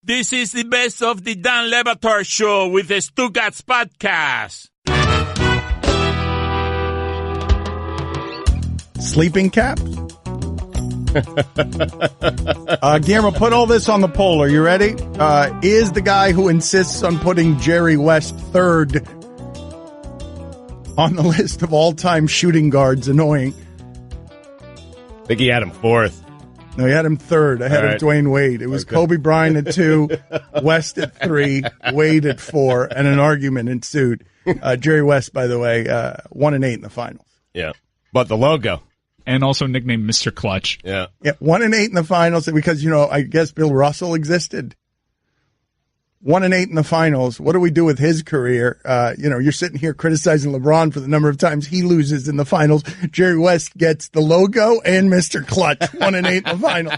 This is the best of the Dan Le Batard Show with the Stugotz podcast. Sleeping cap? Guillermo, put all this on the poll. Are you ready? Is the guy who insists on putting Jerry West third on the list of all-time shooting guards annoying? I think he had him fourth. No, he had him third ahead of Dwayne Wade. It was Kobe Bryant at 2, West at 3, Wade at 4, and an argument ensued. Jerry West, by the way, 1-8 in the finals. Yeah, but the logo. And also nicknamed Mr. Clutch. Yeah, 1-8 in the finals because, I guess Bill Russell existed. 1-8 in the finals. What do we do with his career? You're sitting here criticizing LeBron for the number of times he loses in the finals. Jerry West gets the logo and Mr. Clutch. 1-8 in the final.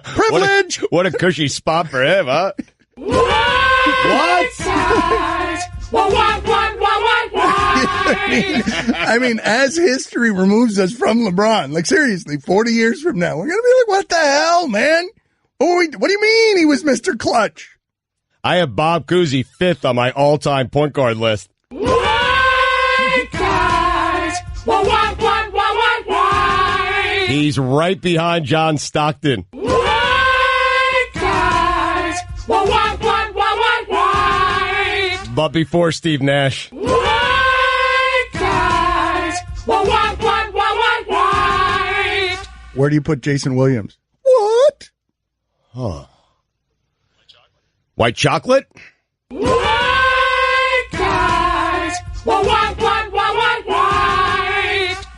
Privilege. What a cushy spot for him, huh? I mean, as history removes us from LeBron, like seriously, 40 years from now, we're going to be like, what the hell, man? What do you mean he was Mr. Clutch? I have Bob Cousy fifth on my all-time point guard list. He's right behind John Stockton. But before Steve Nash. Where do you put Jason Williams? What? Huh. White chocolate? Where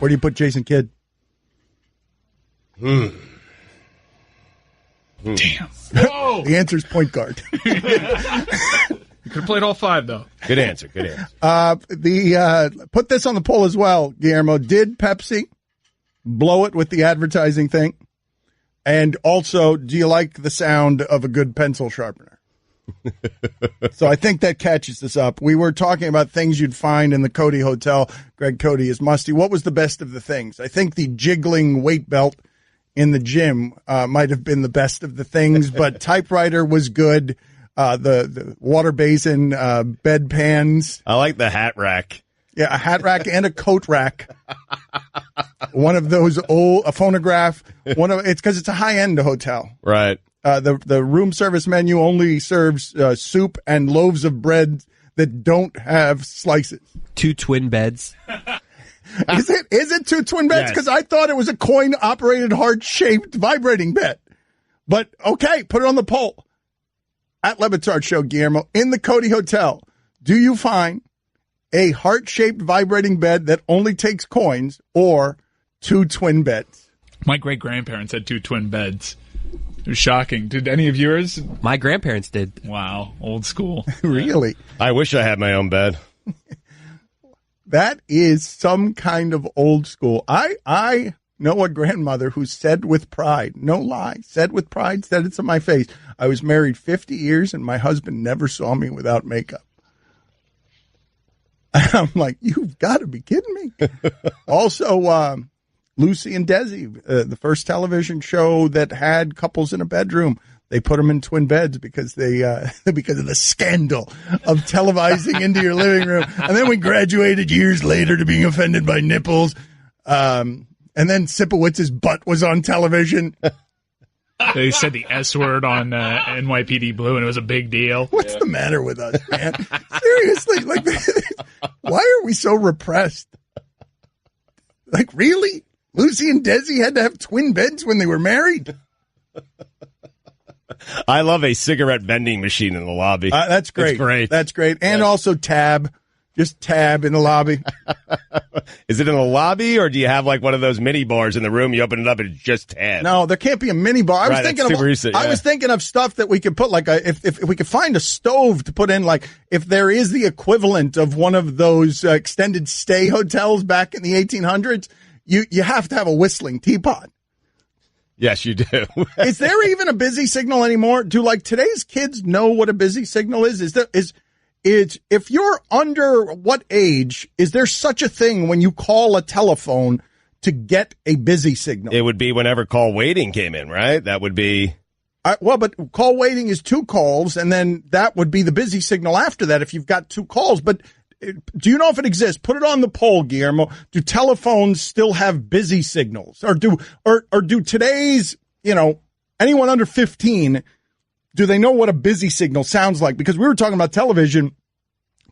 do you put Jason Kidd? Damn. Whoa. The answer is point guard. You could have played all five, though. Good answer. Put this on the poll as well, Guillermo. Did Pepsi blow it with the advertising thing? And also, do you like the sound of a good pencil sharpener? So I think that catches us up. We were talking about things you'd find in the Cody Hotel. Greg Cody is musty. What was the best of the things? I think the jiggling weight belt in the gym might have been the best of the things, but typewriter was good. The water basin, bedpans. I like the hat rack. Yeah, a hat rack and a coat rack. One of those a phonograph. It's because it's a high-end hotel. Right. The room service menu only serves soup and loaves of bread that don't have slices. 2 twin beds. Is it 2 twin beds? Because I thought it was a coin-operated, heart-shaped vibrating bed. But, okay, put it on the poll. At Le Batard Show, Guillermo, in the Cody Hotel, do you find a heart-shaped vibrating bed that only takes coins or 2 twin beds? My great-grandparents had 2 twin beds. It was shocking. Did any of yours? My grandparents did. Wow, old school. Really? I wish I had my own bed. That is some kind of old school. I know a grandmother who said with pride, no lie, said with pride, said it to my face, I was married 50 years and my husband never saw me without makeup. I'm like, you've got to be kidding me. Also, Lucy and Desi, the first television show that had couples in a bedroom. They put them in twin beds because because of the scandal of televising into your living room. And then we graduated years later to being offended by nipples. And then Sipowitz's butt was on television. They said the S word on NYPD Blue, and it was a big deal. What's the matter with us, man? Seriously, why are we so repressed? Really? Lucy and Desi had to have twin beds when they were married? I love a cigarette vending machine in the lobby. That's great. It's great. That's great. And also Tab. Just Tab in the lobby. Is it in the lobby, or do you have one of those mini bars in the room? You open it up and it's just Tab. No, there can't be a mini bar. I was thinking of stuff that we could put if we could find a stove to put in, if there is the equivalent of one of those extended stay hotels back in the 1800s, you have to have a whistling teapot. Yes, you do. Is there even a busy signal anymore? Do today's kids know what a busy signal is? If you're under what age, is there such a thing when you call a telephone to get a busy signal? It would be whenever call waiting came in, right? That would be. But call waiting is 2 calls, and then that would be the busy signal after that if you've got 2 calls. But do you know if it exists? Put it on the poll, Guillermo. Do telephones still have busy signals? Or do today's, anyone under 15, do they know what a busy signal sounds like? Because we were talking about television.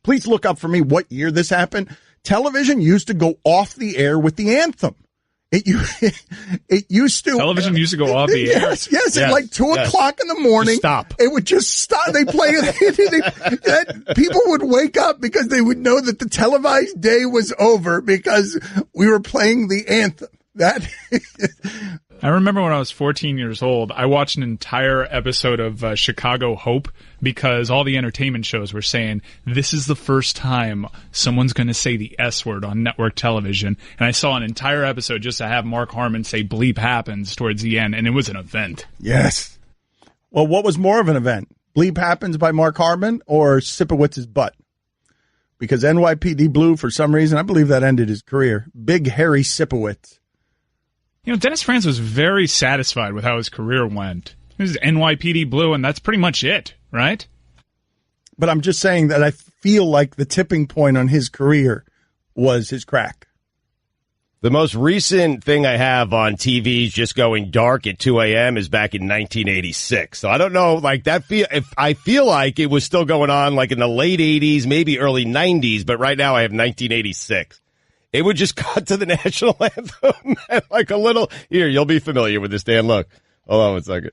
Please look up for me what year this happened. Television used to go off the air with the anthem. It used to. Television used to go off the air. Yes. At like 2 o'clock in the morning. Just stop. It would just stop. They play it. People would wake up because they would know that the televised day was over because we were playing the anthem. I remember when I was 14 years old, I watched an entire episode of Chicago Hope because all the entertainment shows were saying, this is the first time someone's going to say the S word on network television. And I saw an entire episode just to have Mark Harmon say bleep happens towards the end, and it was an event. Yes. Well, what was more of an event? Bleep happens by Mark Harmon or Sipowitz's butt? Because NYPD Blue, for some reason, I believe that ended his career. Big Harry Sipowitz. Dennis Franz was very satisfied with how his career went. This is NYPD Blue, and that's pretty much it, right? But I'm just saying that I feel like the tipping point on his career was his crack. The most recent thing I have on TVs just going dark at 2 a.m. is back in 1986. So I don't know, like that. I feel like it was still going on, like in the late 80s, maybe early 90s. But right now I have 1986. It would just cut to the national anthem and like a little, here, you'll be familiar with this, Dan. Look, hold on 1 second.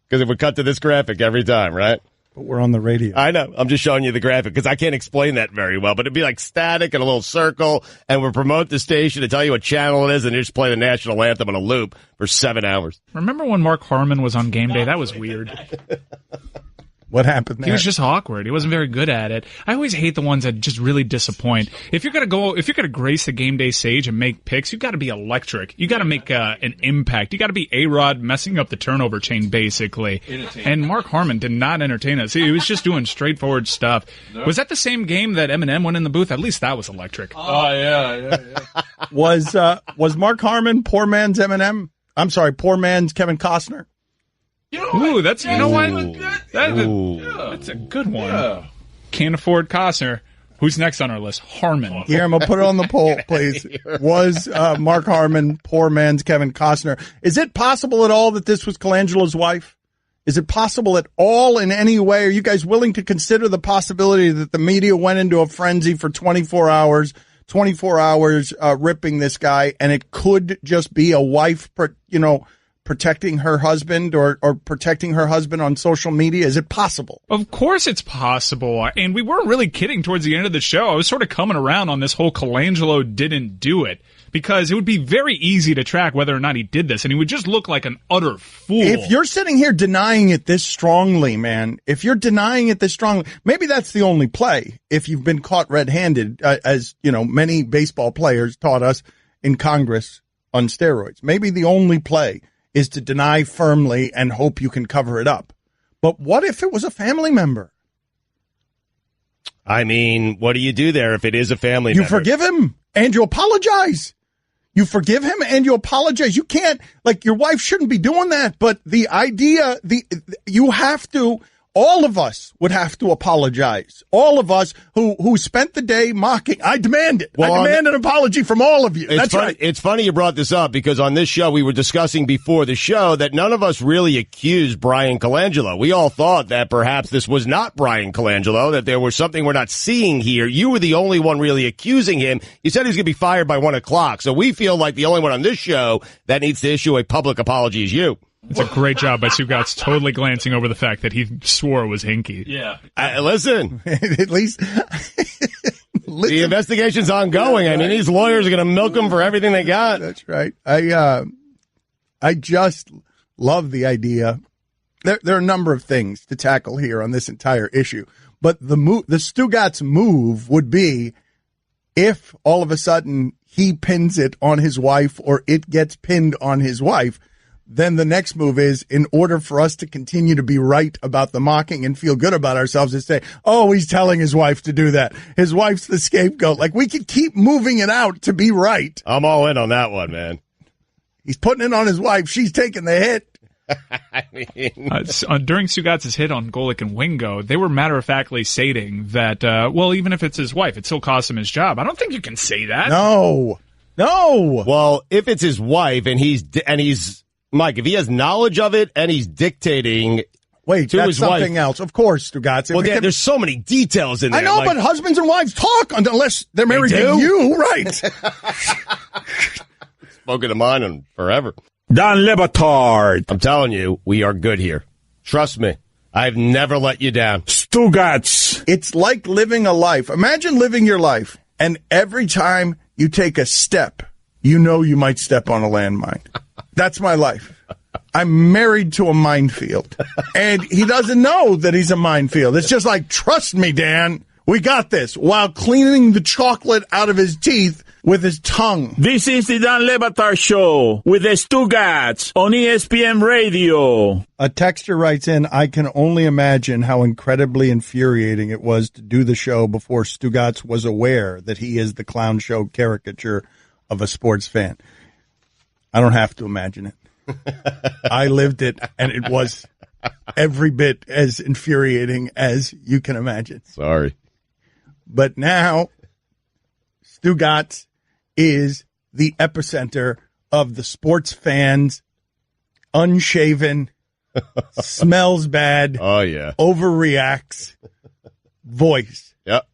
Because it would cut to this graphic every time, right? But we're on the radio. I know. I'm just showing you the graphic because I can't explain that very well. But it'd be like static and a little circle, and we'll promote the station to tell you what channel it is, and you just play the national anthem on a loop for 7 hours. Remember when Mark Harmon was on Game Day? That was weird. What happened there? He was just awkward. He wasn't very good at it. I always hate the ones that just really disappoint. If you're gonna grace the Game Day stage and make picks, you got to be electric. You got to make an impact. You got to be A-Rod messing up the turnover chain, basically. And Mark Harmon did not entertain us. He was just doing straightforward stuff. No. Was that the same game that Eminem went in the booth? At least that was electric. Oh yeah. Was Mark Harmon poor man's Eminem? I'm sorry, poor man's Kevin Costner. Ooh, that's, you know what? That's a good one. Yeah. Can't afford Costner. Who's next on our list? Harmon. Guillermo, put it on the poll, please. Was Mark Harmon poor man's Kevin Costner? Is it possible at all that this was Colangelo's wife? Is it possible at all in any way? Are you guys willing to consider the possibility that the media went into a frenzy for 24 hours ripping this guy, and it could just be a wife, protecting her husband or protecting her husband on social media? Is it possible? Of course it's possible. And we weren't really kidding towards the end of the show. I was sort of coming around on this whole Colangelo didn't do it because it would be very easy to track whether or not he did this, and he would just look like an utter fool. If you're sitting here denying it this strongly, man, maybe that's the only play if you've been caught red-handed, as many baseball players taught us in Congress on steroids. Maybe the only play is to deny firmly and hope you can cover it up. But what if it was a family member? I mean, what do you do there if it is a family member? You forgive him and you apologize. You forgive him and you apologize. You can't, your wife shouldn't be doing that, but the idea, you have to, all of us would have to apologize. All of us who spent the day mocking. I demand it. Well, I demand an apology from all of you. That's right. It's funny you brought this up because on this show we were discussing before the show that none of us really accused Brian Colangelo. We all thought that perhaps this was not Brian Colangelo, that there was something we're not seeing here. You were the only one really accusing him. You said he was going to be fired by 1 o'clock. So we feel like the only one on this show that needs to issue a public apology is you. It's a great job by Stugotz totally glancing over the fact that he swore it was Hinkie. Yeah. Listen. At least. The investigation's ongoing. I mean, these lawyers are going to milk them for everything they got. That's right. I just love the idea. There are a number of things to tackle here on this entire issue. But the Stugotz move would be if all of a sudden he pins it on his wife or it gets pinned on his wife, then the next move is, in order for us to continue to be right about the mocking and feel good about ourselves, is say, oh, he's telling his wife to do that. His wife's the scapegoat. We could keep moving it out to be right. I'm all in on that one, man. He's putting it on his wife. She's taking the hit. During Stugotz's hit on Golic and Wingo, they were matter-of-factly stating that, well, even if it's his wife, it still costs him his job. I don't think you can say that. No. Well, if it's his wife and he's Mike, if he has knowledge of it and he's dictating Wait, to that's his something wife. else. Of course, Stugotz. Well, there's so many details in there. I know, but husbands and wives talk unless they're married to you, right? Spoken to mine in forever. Dan Le Batard. I'm telling you, we are good here. Trust me. I've never let you down. Stugotz. It's like living a life. Imagine living your life, and every time you take a step, you know you might step on a landmine. That's my life. I'm married to a minefield, and he doesn't know that he's a minefield. It's just like, trust me, Dan, we got this, while cleaning the chocolate out of his teeth with his tongue. This is the Dan Le Batard Show with the Stugotz on ESPN Radio. A texter writes in, I can only imagine how incredibly infuriating it was to do the show before Stugotz was aware that he is the clown show caricature of a sports fan. I don't have to imagine it. I lived it, and it was every bit as infuriating as you can imagine. Sorry. But now, Stugotz is the epicenter of the sports fans, unshaven, smells bad, overreacts, voice. Yep.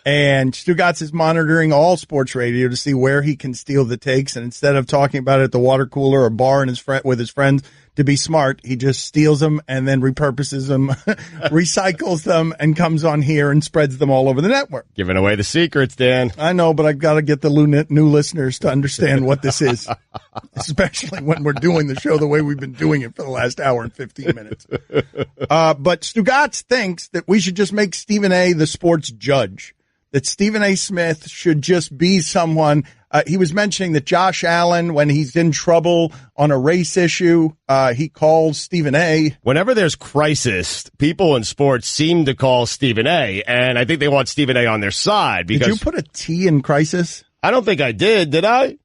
And Stugotz is monitoring all sports radio to see where he can steal the takes. And instead of talking about it at the water cooler or bar with his friends to be smart, he just steals them and then repurposes them, recycles them, and comes on here and spreads them all over the network. Giving away the secrets, Dan. I know, but I've got to get the new listeners to understand what this is, especially when we're doing the show the way we've been doing it for the last hour and 15 minutes. But Stugotz thinks that we should just make Stephen A. the sports judge. That Stephen A. Smith should just be someone. He was mentioning that Josh Allen, when he's in trouble on a race issue, he calls Stephen A. Whenever there's crisis, people in sports seem to call Stephen A. And I think they want Stephen A. on their side. Because did you put a T in crisis? I don't think I did I?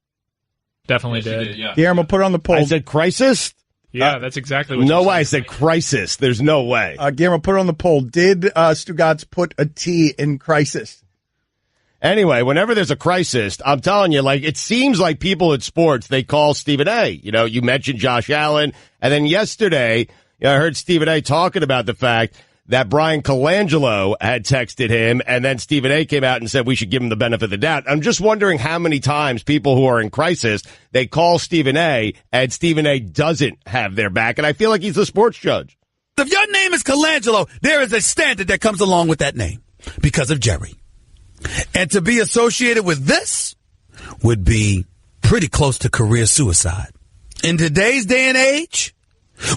Definitely did. Yeah. Guillermo, put it on the poll. I said crisis? Yeah, that's exactly what No you way. I said. said crisis. There's no way. Guillermo, put it on the poll. Did Stugotz put a T in crisis? Anyway, whenever there's a crisis, I'm telling you, like, it seems like people at sports, they call Stephen A. You know, you mentioned Josh Allen. And then yesterday, I heard Stephen A. talking about the fact that Brian Colangelo had texted him, and then Stephen A. came out and said we should give him the benefit of the doubt. I'm just wondering how many times people who are in crisis, they call Stephen A., and Stephen A. doesn't have their back. And I feel like he's the sports judge. If your name is Colangelo, there is a standard that comes along with that name because of Jerry. And to be associated with this would be pretty close to career suicide. In today's day and age,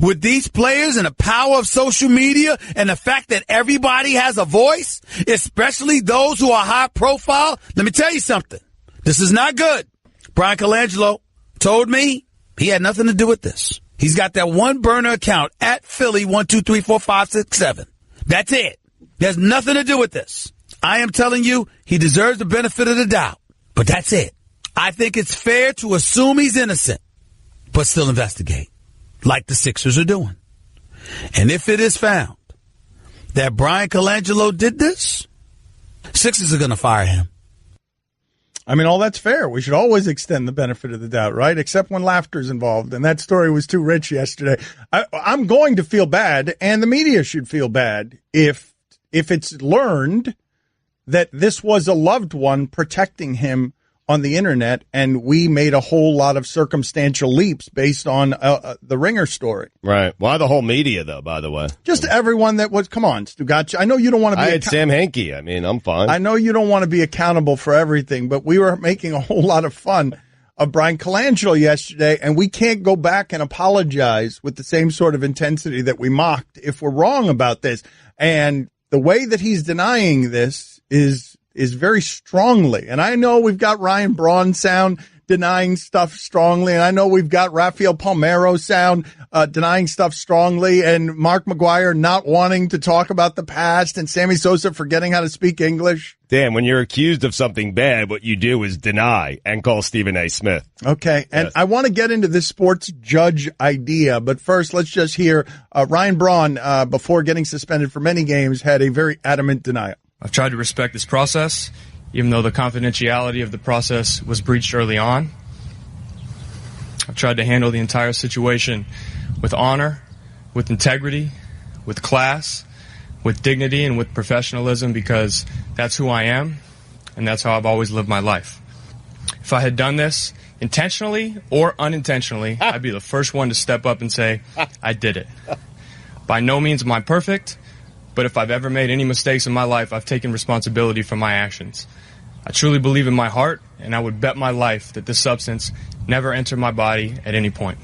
with these players and the power of social media and the fact that everybody has a voice, especially those who are high profile, let me tell you something. This is not good. Brian Colangelo told me he had nothing to do with this. He's got that one burner account at Philly 1, 2, 3, 4, 5, 6, 7. That's it. He has nothing to do with this. I am telling you, he deserves the benefit of the doubt. But that's it. I think it's fair to assume he's innocent, but still investigate, like the Sixers are doing. And if it is found that Brian Colangelo did this, Sixers are going to fire him. I mean, all that's fair. We should always extend the benefit of the doubt, right? Except when laughter's involved. And that story was too rich yesterday. I'm going to feel bad, and the media should feel bad if it's learned that this was a loved one protecting him on the internet, and we made a whole lot of circumstantial leaps based on the Ringer story. Right. Why the whole media, though, by the way? Just everyone that was, come on, Stugotz. I know you don't want to be. I had Sam Henke. I mean, I'm fine. I know you don't want to be accountable for everything, but we were making a whole lot of fun of Brian Colangelo yesterday, and we can't go back and apologize with the same sort of intensity that we mocked if we're wrong about this. And the way that he's denying this is very strongly. And I know we've got Ryan Braun sound denying stuff strongly, and I know we've got Rafael Palmeiro sound denying stuff strongly, and Mark McGuire not wanting to talk about the past, and Sammy Sosa forgetting how to speak English. Dan, when you're accused of something bad, what you do is deny and call Stephen A. Smith. Okay, and Yes. I want to get into this sports judge idea, but first let's just hear Ryan Braun, before getting suspended for many games, had a very adamant denial. I've tried to respect this process, even though the confidentiality of the process was breached early on. I've tried to handle the entire situation with honor, with integrity, with class, with dignity, and with professionalism, because that's who I am, and that's how I've always lived my life. If I had done this intentionally or unintentionally, I'd be the first one to step up and say, I did it. By no means am I perfect, but if I've ever made any mistakes in my life, I've taken responsibility for my actions. I truly believe in my heart, and I would bet my life that this substance never entered my body at any point.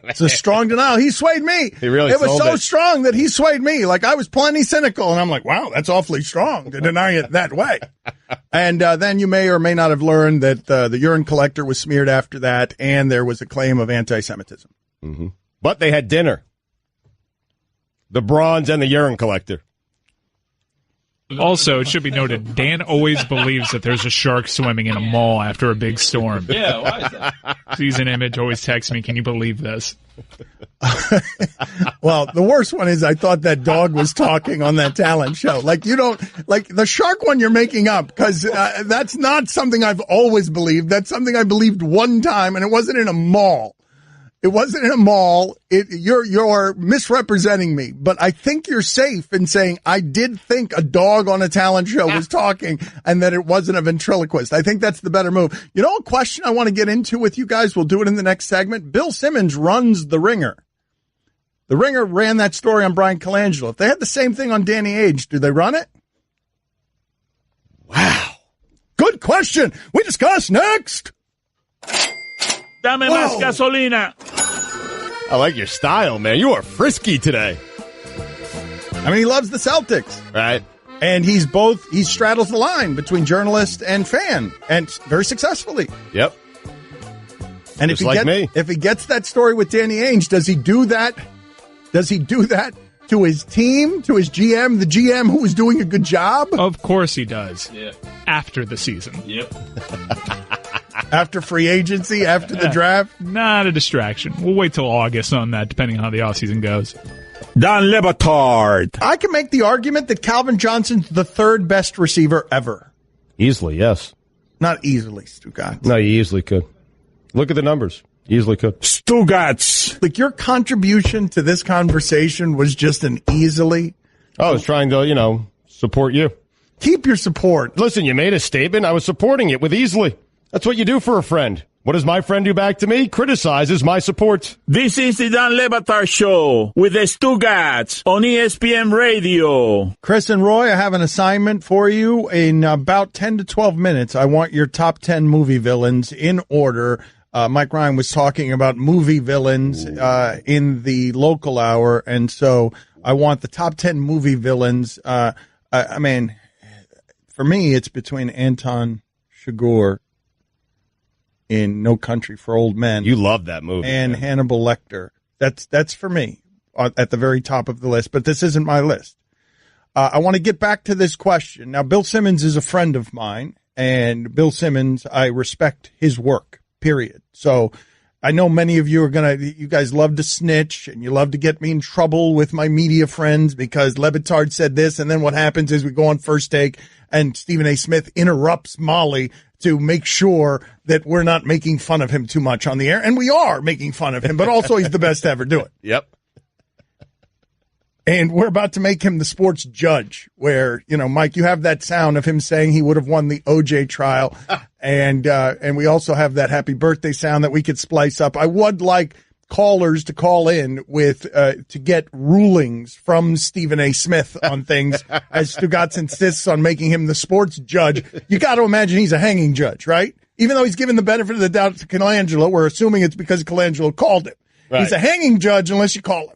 It's a strong denial. He swayed me. He really It was sold so it. strong that he swayed me. Like, I was plenty cynical, and I'm like, wow, that's awfully strong to deny it that way. And then you may or may not have learned that the urine collector was smeared after that, and there was a claim of anti-Semitism. Mm-hmm. But they had dinner. The bronze and the urine collector. Also, it should be noted, Dan always believes that there's a shark swimming in a mall after a big storm. Yeah, why is that? Sees an image, always texts me, can you believe this? Well, the worst one is I thought that dog was talking on that talent show. Like, you don't, like the shark one you're making up, because that's not something I've always believed. That's something I believed one time, and it wasn't in a mall. It wasn't in a mall. You're misrepresenting me, but I think you're safe in saying I did think a dog on a talent show was talking and that it wasn't a ventriloquist. I think that's the better move. You know, a question I want to get into with you guys, we'll do it in the next segment. Bill Simmons runs The Ringer. The Ringer ran that story on Brian Colangelo. If they had the same thing on Danny Ainge, do they run it? Wow. Good question. We discuss next. Dame más gasolina. I like your style, man. You are frisky today. I mean, he loves the Celtics. Right. And he straddles the line between journalist and fan, and very successfully. Yep. And Just like me. if he gets that story with Danny Ainge, does he do that? Does he do that to his team, to his GM, the GM who is doing a good job? Of course he does. Yeah. After the season. Yep. After free agency, after the draft? Not a distraction. We'll wait till August on that, depending on how the offseason goes. Dan Le Batard. I can make the argument that Calvin Johnson's the third best receiver ever. Easily, yes. Not easily, Stugotz. No, you easily could. Look at the numbers. Easily could. Stugotz. Like, your contribution to this conversation was just an easily. I was trying to, support you. Keep your support. Listen, you made a statement. I was supporting it with easily. That's what you do for a friend. What does my friend do back to me? Criticizes my support. This is the Dan Le Batard Show with the Stugotz on ESPN Radio. Chris and Roy, I have an assignment for you. In about 10 to 12 minutes, I want your top 10 movie villains in order. Mike Ryan was talking about movie villains in the local hour, and so I want the top 10 movie villains. I mean, for me, it's between Anton Chigurh in No Country for Old Men. You love that movie. And man. Hannibal Lecter. That's for me at the very top of the list, but this isn't my list. I want to get back to this question. Now, Bill Simmons is a friend of mine, and Bill Simmons, I respect his work, period. So I know many of you you guys love to snitch, and you love to get me in trouble with my media friends because Le Batard said this, and then what happens is we go on First Take, and Stephen A. Smith interrupts Molly to make sure that we're not making fun of him too much on the air. And we are making fun of him, but also he's the best to ever do it. Yep. And we're about to make him the sports judge where, Mike, you have that sound of him saying he would have won the OJ trial. And we also have that happy birthday sound that we could splice up. I would like callers to call in with, to get rulings from Stephen A. Smith on things as Stugotz insists on making him the sports judge. You got to imagine he's a hanging judge, right? Even though he's given the benefit of the doubt to Colangelo, we're assuming it's because Colangelo called him. Right. He's a hanging judge unless you call him.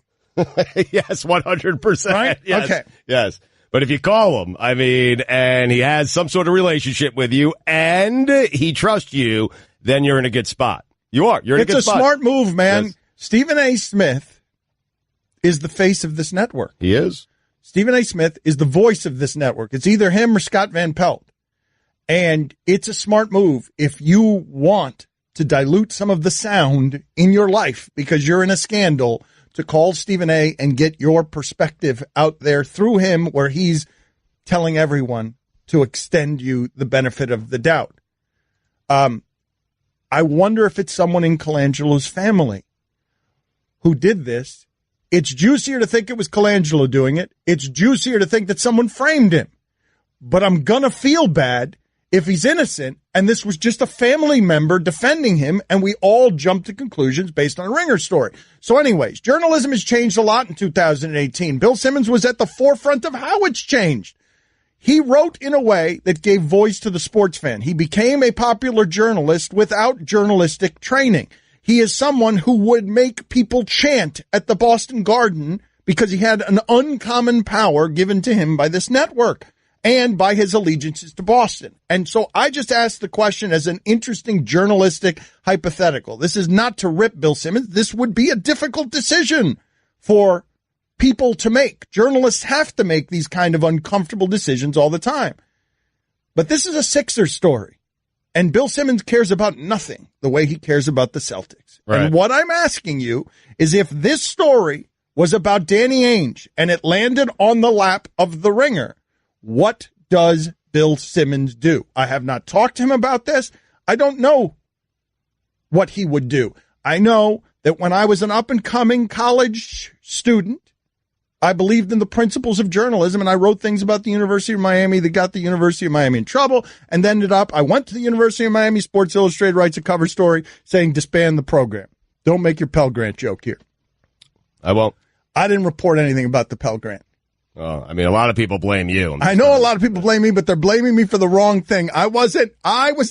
Yes, 100%. Right? Yes. Okay. Yes. But if you call him, and he has some sort of relationship with you and he trusts you, then you're in a good spot. You are. You're in a good spot. It's a smart move, man. Yes. Stephen A. Smith is the face of this network. He is. Stephen A. Smith is the voice of this network. It's either him or Scott Van Pelt. And it's a smart move if you want to dilute some of the sound in your life because you're in a scandal, to call Stephen A. and get your perspective out there through him, where he's telling everyone to extend you the benefit of the doubt. I wonder if it's someone in Colangelo's family who did this. It's juicier to think it was Colangelo doing it. It's juicier to think that someone framed him. But I'm going to feel bad if he's innocent and this was just a family member defending him and we all jump to conclusions based on a Ringer story. So anyways, journalism has changed a lot in 2018. Bill Simmons was at the forefront of how it's changed. He wrote in a way that gave voice to the sports fan. He became a popular journalist without journalistic training. He is someone who would make people chant at the Boston Garden because he had an uncommon power given to him by this network and by his allegiances to Boston. And so I just asked the question as an interesting journalistic hypothetical. This is not to rip Bill Simmons. This would be a difficult decision for people to make. Journalists have to make these kind of uncomfortable decisions all the time. But this is a Sixers story. And Bill Simmons cares about nothing the way he cares about the Celtics. Right. And what I'm asking you is, if this story was about Danny Ainge and it landed on the lap of the Ringer, what does Bill Simmons do? I have not talked to him about this. I don't know what he would do. I know that when I was an up-and-coming college student, I believed in the principles of journalism, and I wrote things about the University of Miami that got the University of Miami in trouble, and ended up, I went to the University of Miami, Sports Illustrated writes a cover story saying disband the program. Don't make your Pell Grant joke here. I won't. I didn't report anything about the Pell Grant. Oh, I mean, a lot of people blame you. I know a lot of people blame me, but they're blaming me for the wrong thing. I was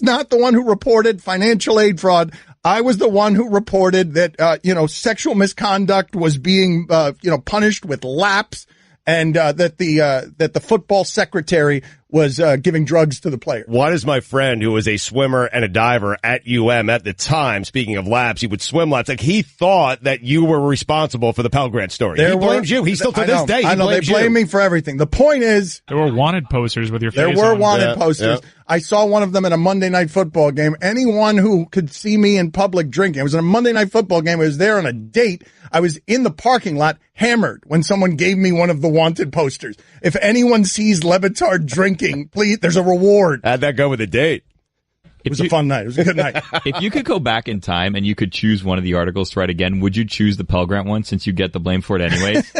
not the one who reported financial aid fraud. I was the one who reported that, sexual misconduct was being, punished with laps, and that the football secretary was giving drugs to the players. What is my friend who was a swimmer and a diver at UM at the time, speaking of laps, he would swim laps. Like, he thought that you were responsible for the Pell Grant story. He blames you. He still, to this day, he blames they blame me for everything. The point is, there were wanted posters with your face on. There were wanted posters. Yeah. I saw one of them at a Monday Night Football game. Anyone who could see me in public drinking, I was in a Monday Night Football game. I was there on a date. I was in the parking lot hammered when someone gave me one of the wanted posters. If anyone sees Batard drinking, please, there's a reward. How'd that go with the date? It was a fun night. It was a good night. If you could go back in time and you could choose one of the articles to write again, would you choose the Pell Grant one since you get the blame for it anyways?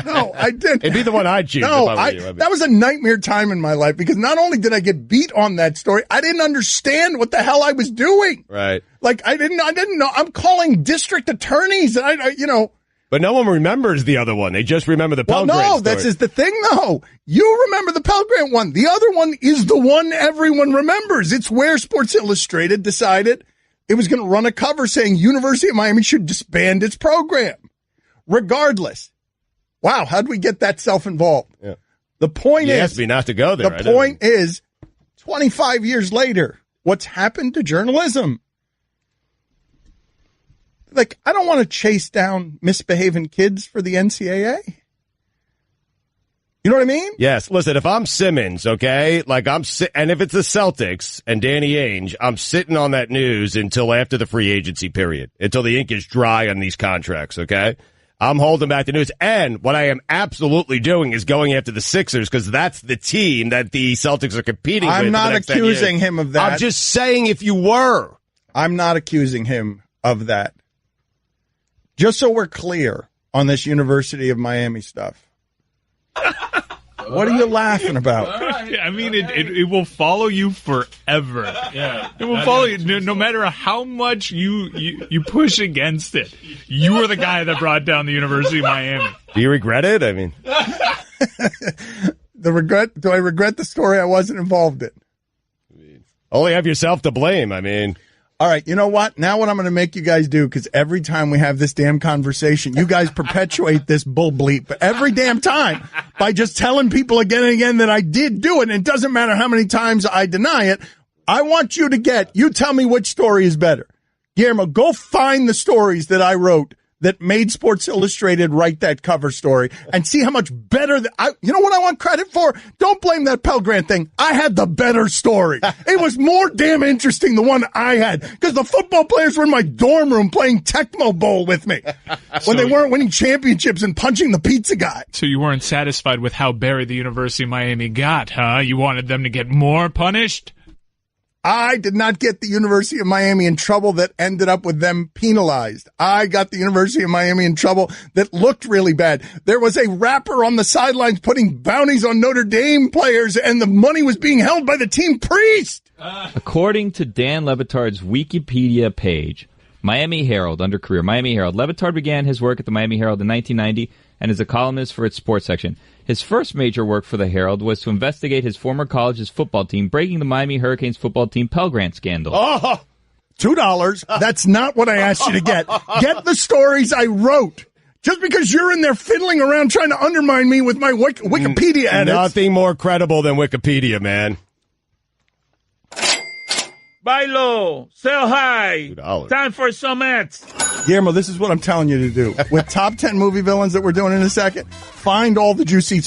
No, I didn't. It'd be the one I'd choose. No, that was a nightmare time in my life because not only did I get beat on that story, I didn't understand what the hell I was doing. Right. Like, I didn't know. I'm calling district attorneys and But no one remembers the other one. They just remember the Pell Grant story. That's the thing, though. You remember the Pell Grant one. The other one is the one everyone remembers. It's where Sports Illustrated decided it was going to run a cover saying University of Miami should disband its program. Regardless. Wow, how'd we get that self-involved? Yeah. The point is... asked me not to go there. The point is, 25 years later, what's happened to journalism? Like, I don't want to chase down misbehaving kids for the NCAA. You know what I mean? Yes. Listen, if I'm Simmons, okay, and if it's the Celtics and Danny Ainge, I'm sitting on that news until after the free agency period, until the ink is dry on these contracts, okay? I'm holding back the news. And what I am absolutely doing is going after the Sixers because that's the team that the Celtics are competing with. I'm not accusing him of that. I'm just saying if you were. I'm not accusing him of that. Just so we're clear on this University of Miami stuff. What are you laughing about? I mean, it will follow you forever. Yeah, it will follow you no matter how much you push against it. You were the guy that brought down the University of Miami. Do you regret it? I mean, do I regret the story I wasn't involved in? Only have yourself to blame. I mean. All right, you know what? Now what I'm going to make you guys do, because every time we have this damn conversation, you guys perpetuate this bull bleep every damn time by just telling people again and again that I did do it, and it doesn't matter how many times I deny it. I want you to you tell me which story is better. Guillermo, go find the stories that I wrote that made Sports Illustrated write that cover story and see how much better you know what I want credit for? Don't blame that Pell Grant thing. I had the better story. It was more damn interesting, the one I had, because the football players were in my dorm room playing Tecmo Bowl with me when they weren't winning championships and punching the pizza guy. So you weren't satisfied with how buried the University of Miami got, huh? You wanted them to get more punished? I did not get the University of Miami in trouble that ended up with them penalized. I got the University of Miami in trouble that looked really bad. There was a rapper on the sidelines putting bounties on Notre Dame players, and the money was being held by the team priest. According to Dan Le Batard's Wikipedia page, Miami Herald, under career, Miami Herald. Le Batard began his work at the Miami Herald in 1990 and is a columnist for its sports section. His first major work for the Herald was to investigate his former college's football team breaking the Miami Hurricanes football team Pell Grant scandal. Oh, $2. That's not what I asked you to get. Get the stories I wrote. Just because you're in there fiddling around trying to undermine me with my Wikipedia edits. Nothing more credible than Wikipedia, man. Buy low, sell high. $2. Time for some ads. Guillermo, this is what I'm telling you to do. With top 10 movie villains that we're doing in a second, find all the juicy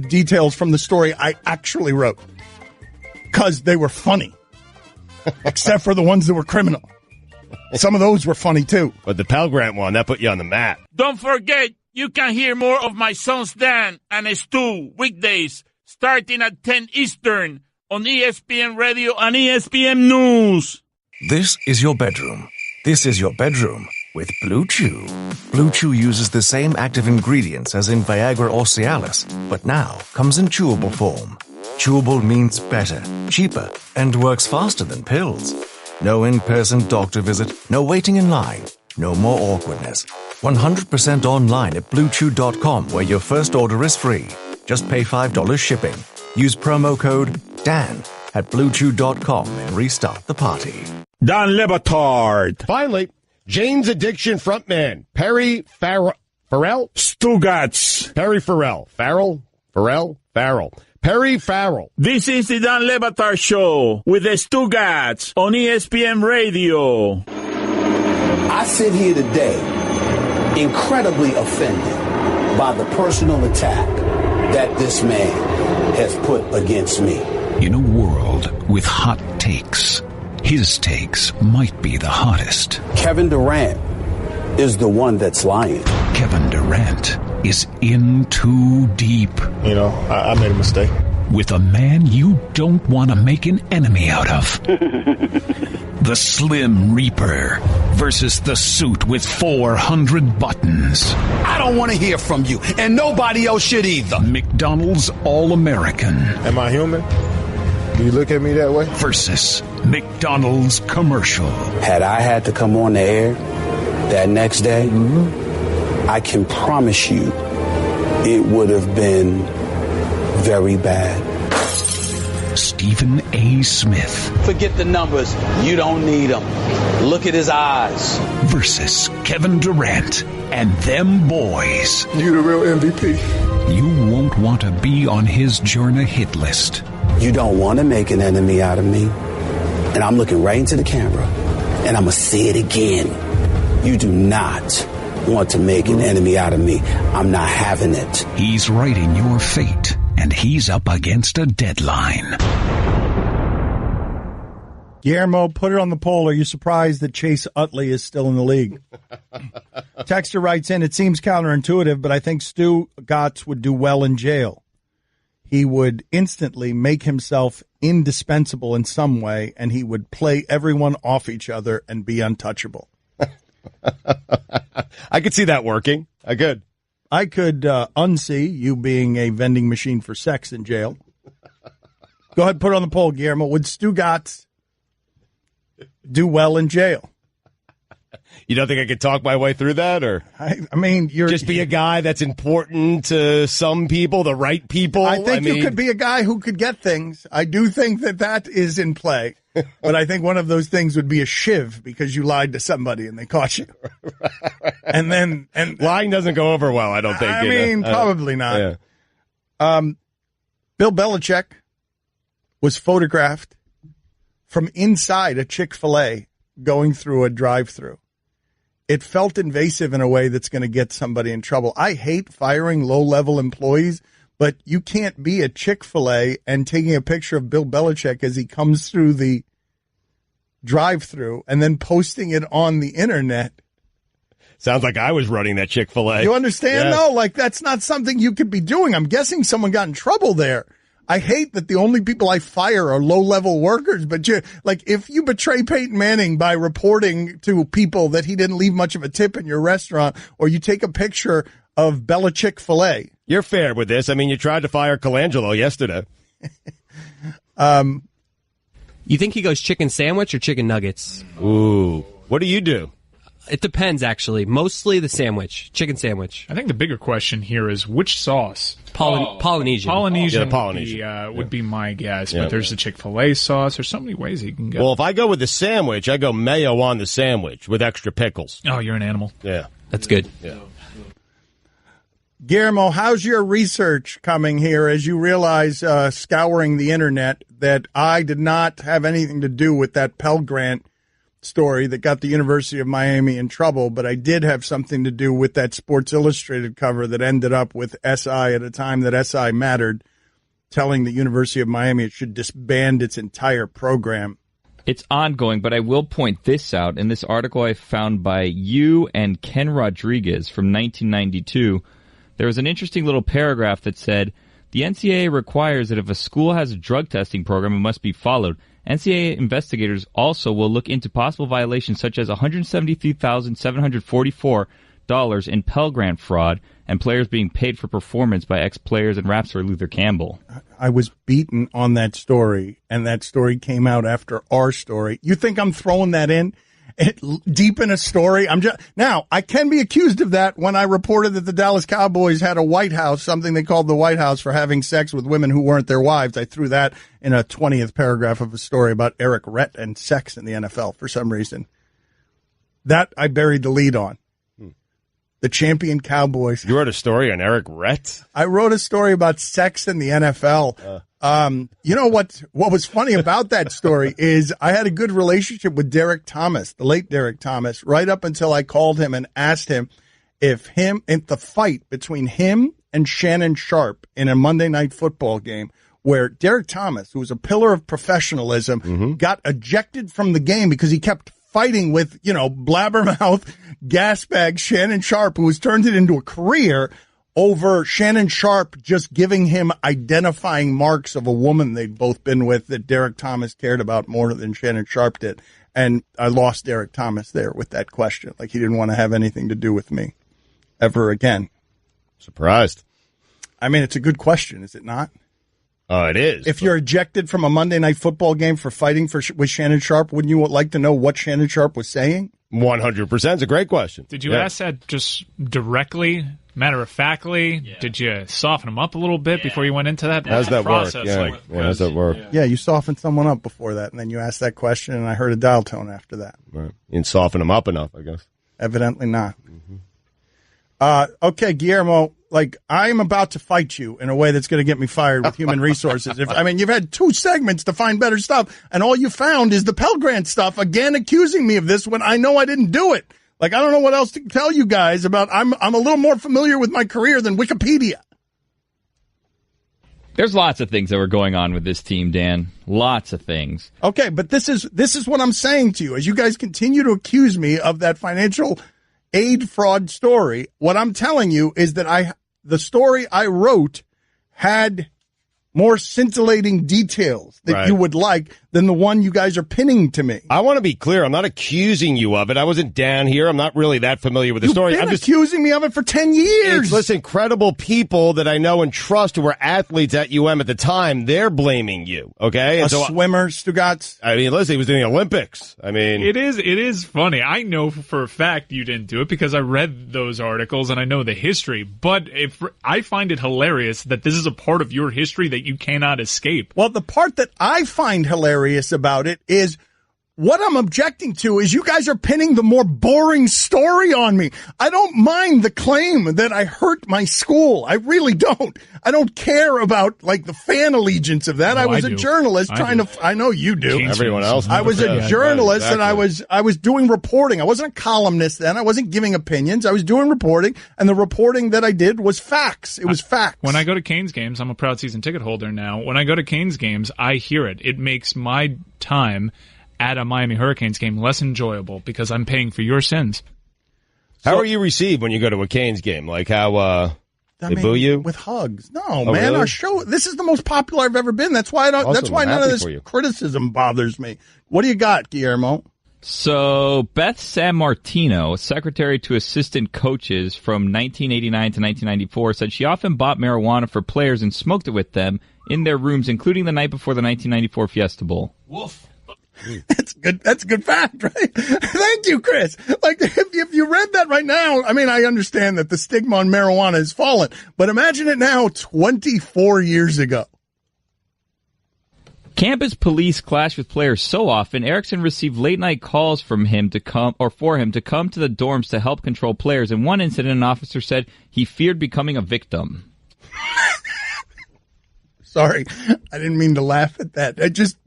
details from the story I actually wrote. Because they were funny. Except for the ones that were criminal. Some of those were funny, too. But the Pell Grant one, that put you on the map. Don't forget, you can hear more of my sons Dan and Stu weekdays starting at 10 Eastern on ESPN Radio and ESPN News. This is your bedroom. This is your bedroom with Blue Chew. Blue Chew uses the same active ingredients as in Viagra or Cialis, but now comes in chewable form. Chewable means better, cheaper, and works faster than pills. No in-person doctor visit, no waiting in line, no more awkwardness. 100% online at BlueChew.com, where your first order is free. Just pay $5 shipping. Use promo code DAN at BlueChew.com and restart the party. Dan Le Batard. Finally, Jane's Addiction frontman, Perry Farrell? Stugotz. Perry Farrell. Farrell. Perry Farrell. This is the Dan Le Batard Show with the Stugotz on ESPN Radio. I sit here today incredibly offended by the personal attack that this man has put against me. In a world with hot takes, his takes might be the hottest. Kevin Durant is the one that's lying. Kevin Durant is in too deep. You know, I made a mistake. With a man you don't want to make an enemy out of. The Slim Reaper versus the suit with 400 buttons. I don't want to hear from you, and nobody else should either. McDonald's All-American. Am I human? Do you look at me that way? Versus McDonald's commercial. Had I had to come on the air that next day, I can promise you it would have been very bad. Stephen A. Smith. Forget the numbers. You don't need them. Look at his eyes. Versus Kevin Durant and them boys. You the real MVP. You won't want to be on his Journa hit list. You don't want to make an enemy out of me. And I'm looking right into the camera. And I'm going to say it again. You do not want to make an enemy out of me. I'm not having it. He's writing your fate. And he's up against a deadline. Guillermo, put it on the poll. Are you surprised that Chase Utley is still in the league? Texter writes in, it seems counterintuitive, but I think Stugotz would do well in jail. He would instantly make himself indispensable in some way, and he would play everyone off each other and be untouchable. I could see that working. I could. I could unsee you being a vending machine for sex in jail. Go ahead, put it on the poll, Guillermo. Would Stugotz do well in jail? You don't think I could talk my way through that, or I mean, you're just be a guy that's important to some people, the right people? I think you could be a guy who could get things. I do think that is in play, but I think one of those things would be a shiv because you lied to somebody and they caught you. And lying doesn't go over well, I don't think. I mean, probably not. Yeah. Bill Belichick was photographed from inside a Chick-fil-A going through a drive-thru. It felt invasive in a way that's going to get somebody in trouble. I hate firing low-level employees, but you can't be at Chick-fil-A and taking a picture of Bill Belichick as he comes through the drive-thru and then posting it on the internet. Sounds like I was running that Chick-fil-A. You understand, though? Like, that's not something you could be doing. I'm guessing someone got in trouble there. I hate that the only people I fire are low-level workers, but if you betray Peyton Manning by reporting to people that he didn't leave much of a tip in your restaurant, or you take a picture of Belichick Filet. You're fair with this. I mean, you tried to fire Colangelo yesterday. You think he goes chicken sandwich or chicken nuggets? Ooh. What do you do? It depends, actually. Mostly the sandwich, chicken sandwich. I think the bigger question here is which sauce? Polynesian. Polynesian would be my guess, but there's the Chick-fil-A sauce. There's so many ways you can go. Well, if I go with the sandwich, I go mayo on the sandwich with extra pickles. Oh, you're an animal. Yeah. That's good. Yeah. Guillermo, how's your research coming here as you realize, scouring the internet, that I did not have anything to do with that Pell Grant story that got the University of Miami in trouble, but I did have something to do with that Sports Illustrated cover that ended up with SI at a time that SI mattered, telling the University of Miami it should disband its entire program. It's ongoing, but I will point this out. In this article I found by you and Ken Rodriguez from 1992, there was an interesting little paragraph that said, the NCAA requires that if a school has a drug testing program, it must be followed. NCAA investigators also will look into possible violations such as $173,744 in Pell Grant fraud and players being paid for performance by ex-players and rapper Luther Campbell. I was beaten on that story, and that story came out after our story. You think I'm throwing that in deep in a story? Now, I can be accused of that when I reported that the Dallas Cowboys had a White House, something they called the White House, for having sex with women who weren't their wives. I threw that in a 20th paragraph of a story about Eric Rett and sex in the NFL for some reason. That I buried the lead on. The champion Cowboys. You wrote a story on Eric Rett? I wrote a story about sex in the NFL. You know what was funny about that story is I had a good relationship with Derek Thomas, the late Derek Thomas, right up until I called him and asked him if the fight between him and Shannon Sharpe in a Monday Night Football game, where Derek Thomas, who was a pillar of professionalism, got ejected from the game because he kept fighting with, blabbermouth, gasbag Shannon Sharpe, who has turned it into a career over Shannon Sharpe just giving him identifying marks of a woman they'd both been with that Derek Thomas cared about more than Shannon Sharpe did. And I lost Derek Thomas there with that question. Like, he didn't want to have anything to do with me ever again. Surprised. I mean, it's a good question, is it not? Oh, it is. If you're ejected from a Monday Night Football game for fighting with Shannon Sharpe, wouldn't you like to know what Shannon Sharpe was saying? 100%. It's a great question. Did you ask that just directly, matter-of-factly? Yeah. Did you soften him up a little bit before you went into that? How's that work? Yeah, how's that work? Yeah, you softened someone up before that, and then you asked that question, and I heard a dial tone after that. Right. You didn't soften him up enough, I guess. Evidently not. Okay, Guillermo, I'm about to fight you in a way that's going to get me fired with human resources. You've had 2 segments to find better stuff, and all you found is the Pell Grant stuff, again accusing me of this when I know I didn't do it. I don't know what else to tell you guys about. I'm a little more familiar with my career than Wikipedia. There's lots of things that were going on with this team, Dan. Lots of things. Okay, but this is what I'm saying to you. As you guys continue to accuse me of that financial aid fraud story, what I'm telling you is that the story I wrote had more scintillating details that you would like than the one you guys are pinning to me. I want to be clear. I'm not accusing you of it. I wasn't down here. I'm not really that familiar with the story. You've been accusing me of it for 10 years. Listen, credible people that I know and trust who were athletes at UM at the time, they're blaming you, okay? And swimmer, Stugotz. Listen, he was doing the Olympics. It is funny. I know for a fact you didn't do it because I read those articles and I know the history. But I find it hilarious that this is a part of your history that you cannot escape. Well, the part that I find hilarious about it is What I'm objecting to is you guys are pinning the more boring story on me. I don't mind the claim that I hurt my school. I really don't. I don't care about like the fan allegiance of that. I was a journalist I know you do. Everyone else. I was a journalist and I was doing reporting. I wasn't a columnist then. I wasn't giving opinions. I was doing reporting, and the reporting that I did was facts. It was facts. When I go to Canes games, I'm a proud season ticket holder now. When I go to Canes games, I hear it. It makes my time at a Miami Hurricanes game less enjoyable because I'm paying for your sins. How are you received when you go to a Canes game? Like how they boo you with hugs? No, man. Really? Our show. This is the most popular I've ever been. That's why I don't. Awesome. That's why none of this criticism bothers me. What do you got, Guillermo? So Beth San Martino, secretary to assistant coaches from 1989 to 1994, said she often bought marijuana for players and smoked it with them in their rooms, including the night before the 1994 Fiesta Bowl. Woof. That's good. That's a good fact, right? Thank you, Chris. Like, if you read that right now, I mean, I understand that the stigma on marijuana has fallen, but imagine it now 24 years ago. Campus police clash with players so often, Erickson received late-night calls from him to come, or for him to come to the dorms to help control players. In one incident, an officer said he feared becoming a victim. Sorry, I didn't mean to laugh at that.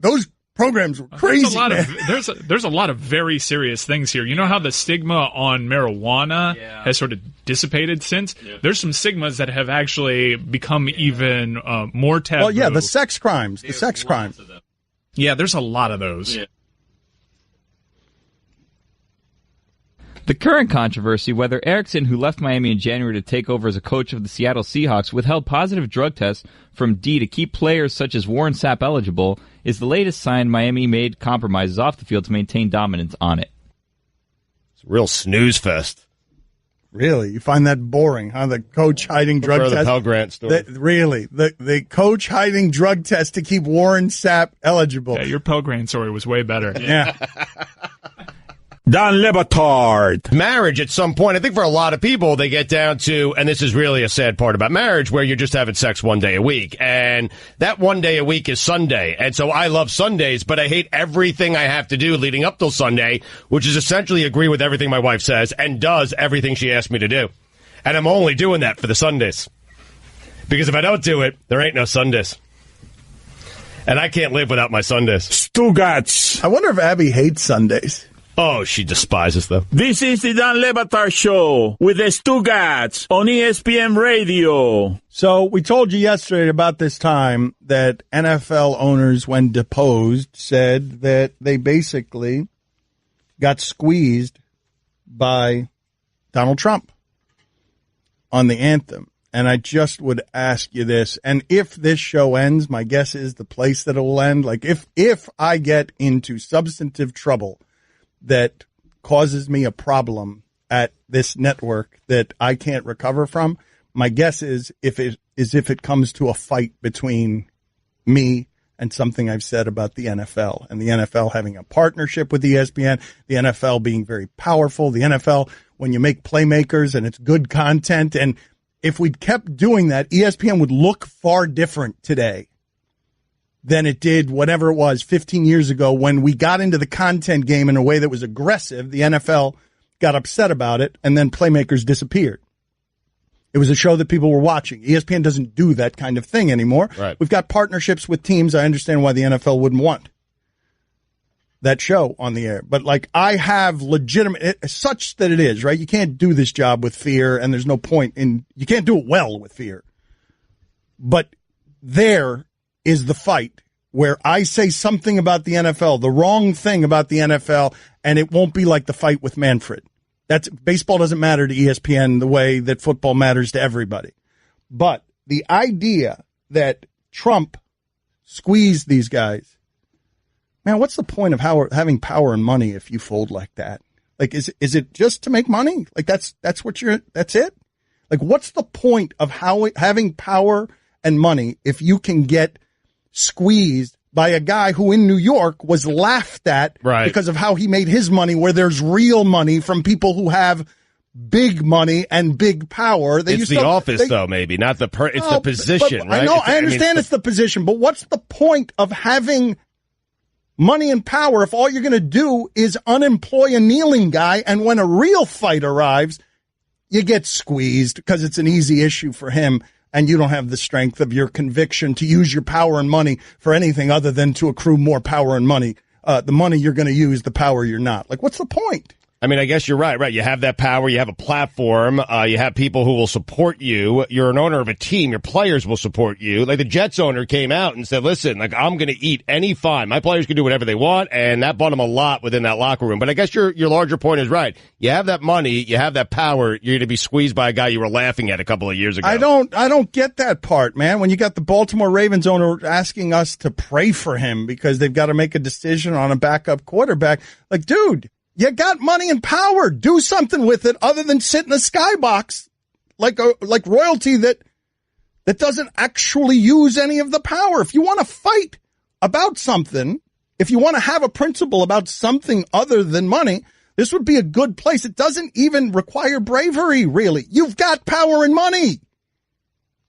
Those programs were crazy. There's a lot of very serious things here. You know how the stigma on marijuana has sort of dissipated since? Yeah. There's some stigmas that have actually become even more taboo. Well, yeah, the sex crimes. The sex crimes. Yeah, there's a lot of those. Yeah. The current controversy, whether Erickson, who left Miami in January to take over as a coach of the Seattle Seahawks, withheld positive drug tests from D to keep players such as Warren Sapp eligible, is the latest sign Miami made compromises off the field to maintain dominance on it. It's a real snooze fest. Really? You find that boring, huh? The coach hiding drug test? The Pell Grant story. Really? The coach hiding drug test to keep Warren Sapp eligible. Yeah, your Pell Grant story was way better. Yeah. Don Le Batard. Marriage at some point, I think for a lot of people, they get down to, and this is really a sad part about marriage, where you're just having sex one day a week. And that one day a week is Sunday. And so I love Sundays, but I hate everything I have to do leading up till Sunday, which is essentially agree with everything my wife says and does everything she asks me to do. And I'm only doing that for the Sundays. Because if I don't do it, there ain't no Sundays. And I can't live without my Sundays. Stugotz. I wonder if Abby hates Sundays. Oh, she despises them. This is the Dan Le Batard Show with the Stugotz on ESPN Radio. So we told you yesterday about this time that NFL owners, when deposed, said that they basically got squeezed by Donald Trump on the anthem. And I just would ask you this, and if this show ends, my guess is the place that it will end. Like if I get into substantive trouble that causes me a problem at this network that I can't recover from, my guess is if it comes to a fight between me and something I've said about the NFL, and the NFL having a partnership with ESPN, the NFL being very powerful, the NFL, when you make playmakers and it's good content, and if we'd kept doing that, ESPN would look far different today than it did whatever it was 15 years ago when we got into the content game in a way that was aggressive. The NFL got upset about it, and then playmakers disappeared. It was a show that people were watching. ESPN doesn't do that kind of thing anymore. Right. We've got partnerships with teams. I understand why the NFL wouldn't want that show on the air. But, like, I have legitimate, such that it is, right? You can't do this job with fear, and there's no point in, you can't do it well with fear. But there is the fight where I say something about the NFL, the wrong thing about the NFL, and it won't be like the fight with Manfred. Baseball doesn't matter to ESPN the way that football matters to everybody. But the idea that Trump squeezed these guys, man, what's the point of having power and money if you fold like that? Like, is it just to make money? Like, that's it? Like, what's the point of having power and money if you can get squeezed by a guy who in New York was laughed at because of how he made his money, where there's real money from people who have big money and big power. It's the office, though, maybe, not the it's the position, right? I know, I understand it's the position, but what's the point of having money and power if all you're going to do is unemploy a kneeling guy, and when a real fight arrives, you get squeezed because it's an easy issue for him, and you don't have the strength of your conviction to use your power and money for anything other than to accrue more power and money. The money you're going to use, the power you're not. Like, what's the point? I mean, I guess you're right. You have that power. You have a platform. You have people who will support you. You're an owner of a team. Your players will support you. Like the Jets owner came out and said, listen, like I'm going to eat any fine. My players can do whatever they want. And that bought him a lot within that locker room. But I guess your larger point is right. You have that money. You have that power. You're going to be squeezed by a guy you were laughing at a couple of years ago. I don't get that part, man. When you got the Baltimore Ravens owner asking us to pray for him because they've got to make a decision on a backup quarterback. Like, dude. You got money and power. Do something with it other than sit in a skybox like royalty that doesn't actually use any of the power. If you want to fight about something, if you want to have a principle about something other than money, this would be a good place. It doesn't even require bravery, really. You've got power and money.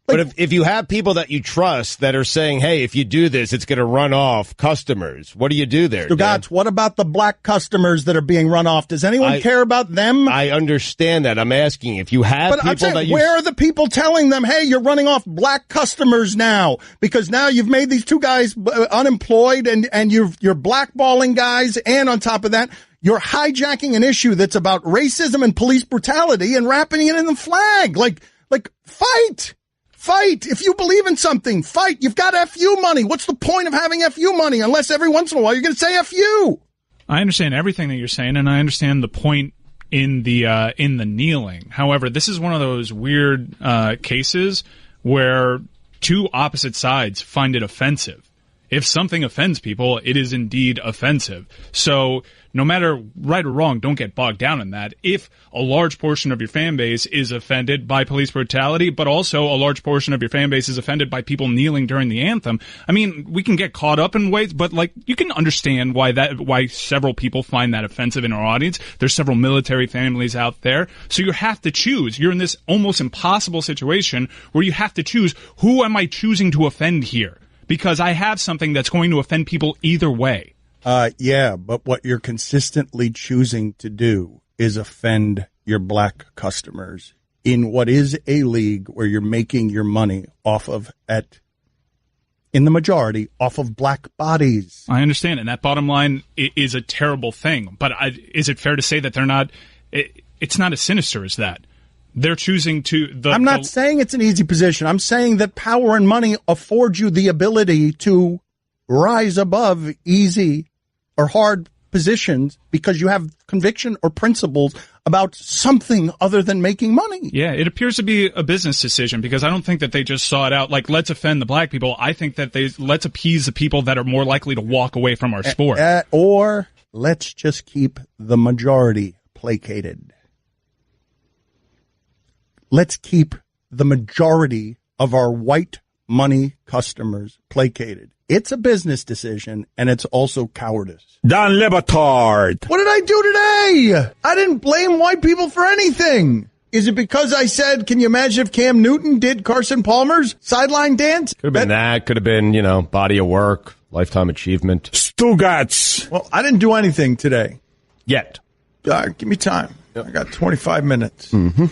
But if you have people that you trust that are saying, hey, if you do this, it's going to run off customers, what do you do there? Stugotz, what about the black customers that are being run off? Does anyone care about them? I understand that. I'm asking if you have where are the people telling them, hey, you're running off black customers now? Because now you've made these two guys unemployed and you're blackballing guys. And on top of that, you're hijacking an issue that's about racism and police brutality and wrapping it in the flag. Like fight. Fight. If you believe in something, fight. You've got FU money. What's the point of having FU money unless every once in a while you're going to say FU? I understand everything that you're saying, and I understand the point in the kneeling. However, this is one of those weird cases where two opposite sides find it offensive. If something offends people, it is indeed offensive. So no matter right or wrong, don't get bogged down in that. If a large portion of your fan base is offended by police brutality, but also a large portion of your fan base is offended by people kneeling during the anthem, I mean, we can get caught up in ways, but like you can understand why several people find that offensive in our audience. There's several military families out there. So you have to choose. You're in this almost impossible situation where you have to choose, who am I choosing to offend here? Because I have something that's going to offend people either way. Yeah, but what you're consistently choosing to do is offend your black customers in what is a league where you're making your money off of, in the majority, off of black bodies. I understand, and that bottom line is a terrible thing. But is it fair to say that they're not? It's not as sinister as that. They're choosing to. I'm not saying it's an easy position. I'm saying that power and money afford you the ability to rise above easy or hard positions because you have conviction or principles about something other than making money. Yeah, it appears to be a business decision because I don't think that they just saw it out like, let's offend the black people. I think that let's appease the people that are more likely to walk away from our sport. Or let's just keep the majority placated. Let's keep the majority of our white money customers placated. It's a business decision, and it's also cowardice. Don Le Batard. What did I do today? I didn't blame white people for anything. Is it because I said, can you imagine if Cam Newton did Carson Palmer's sideline dance? Could have been that. Could have been, body of work, lifetime achievement. Stugotz. Well, I didn't do anything today. Yet. Give me time. Yep. I got 25 minutes. Mm-hmm.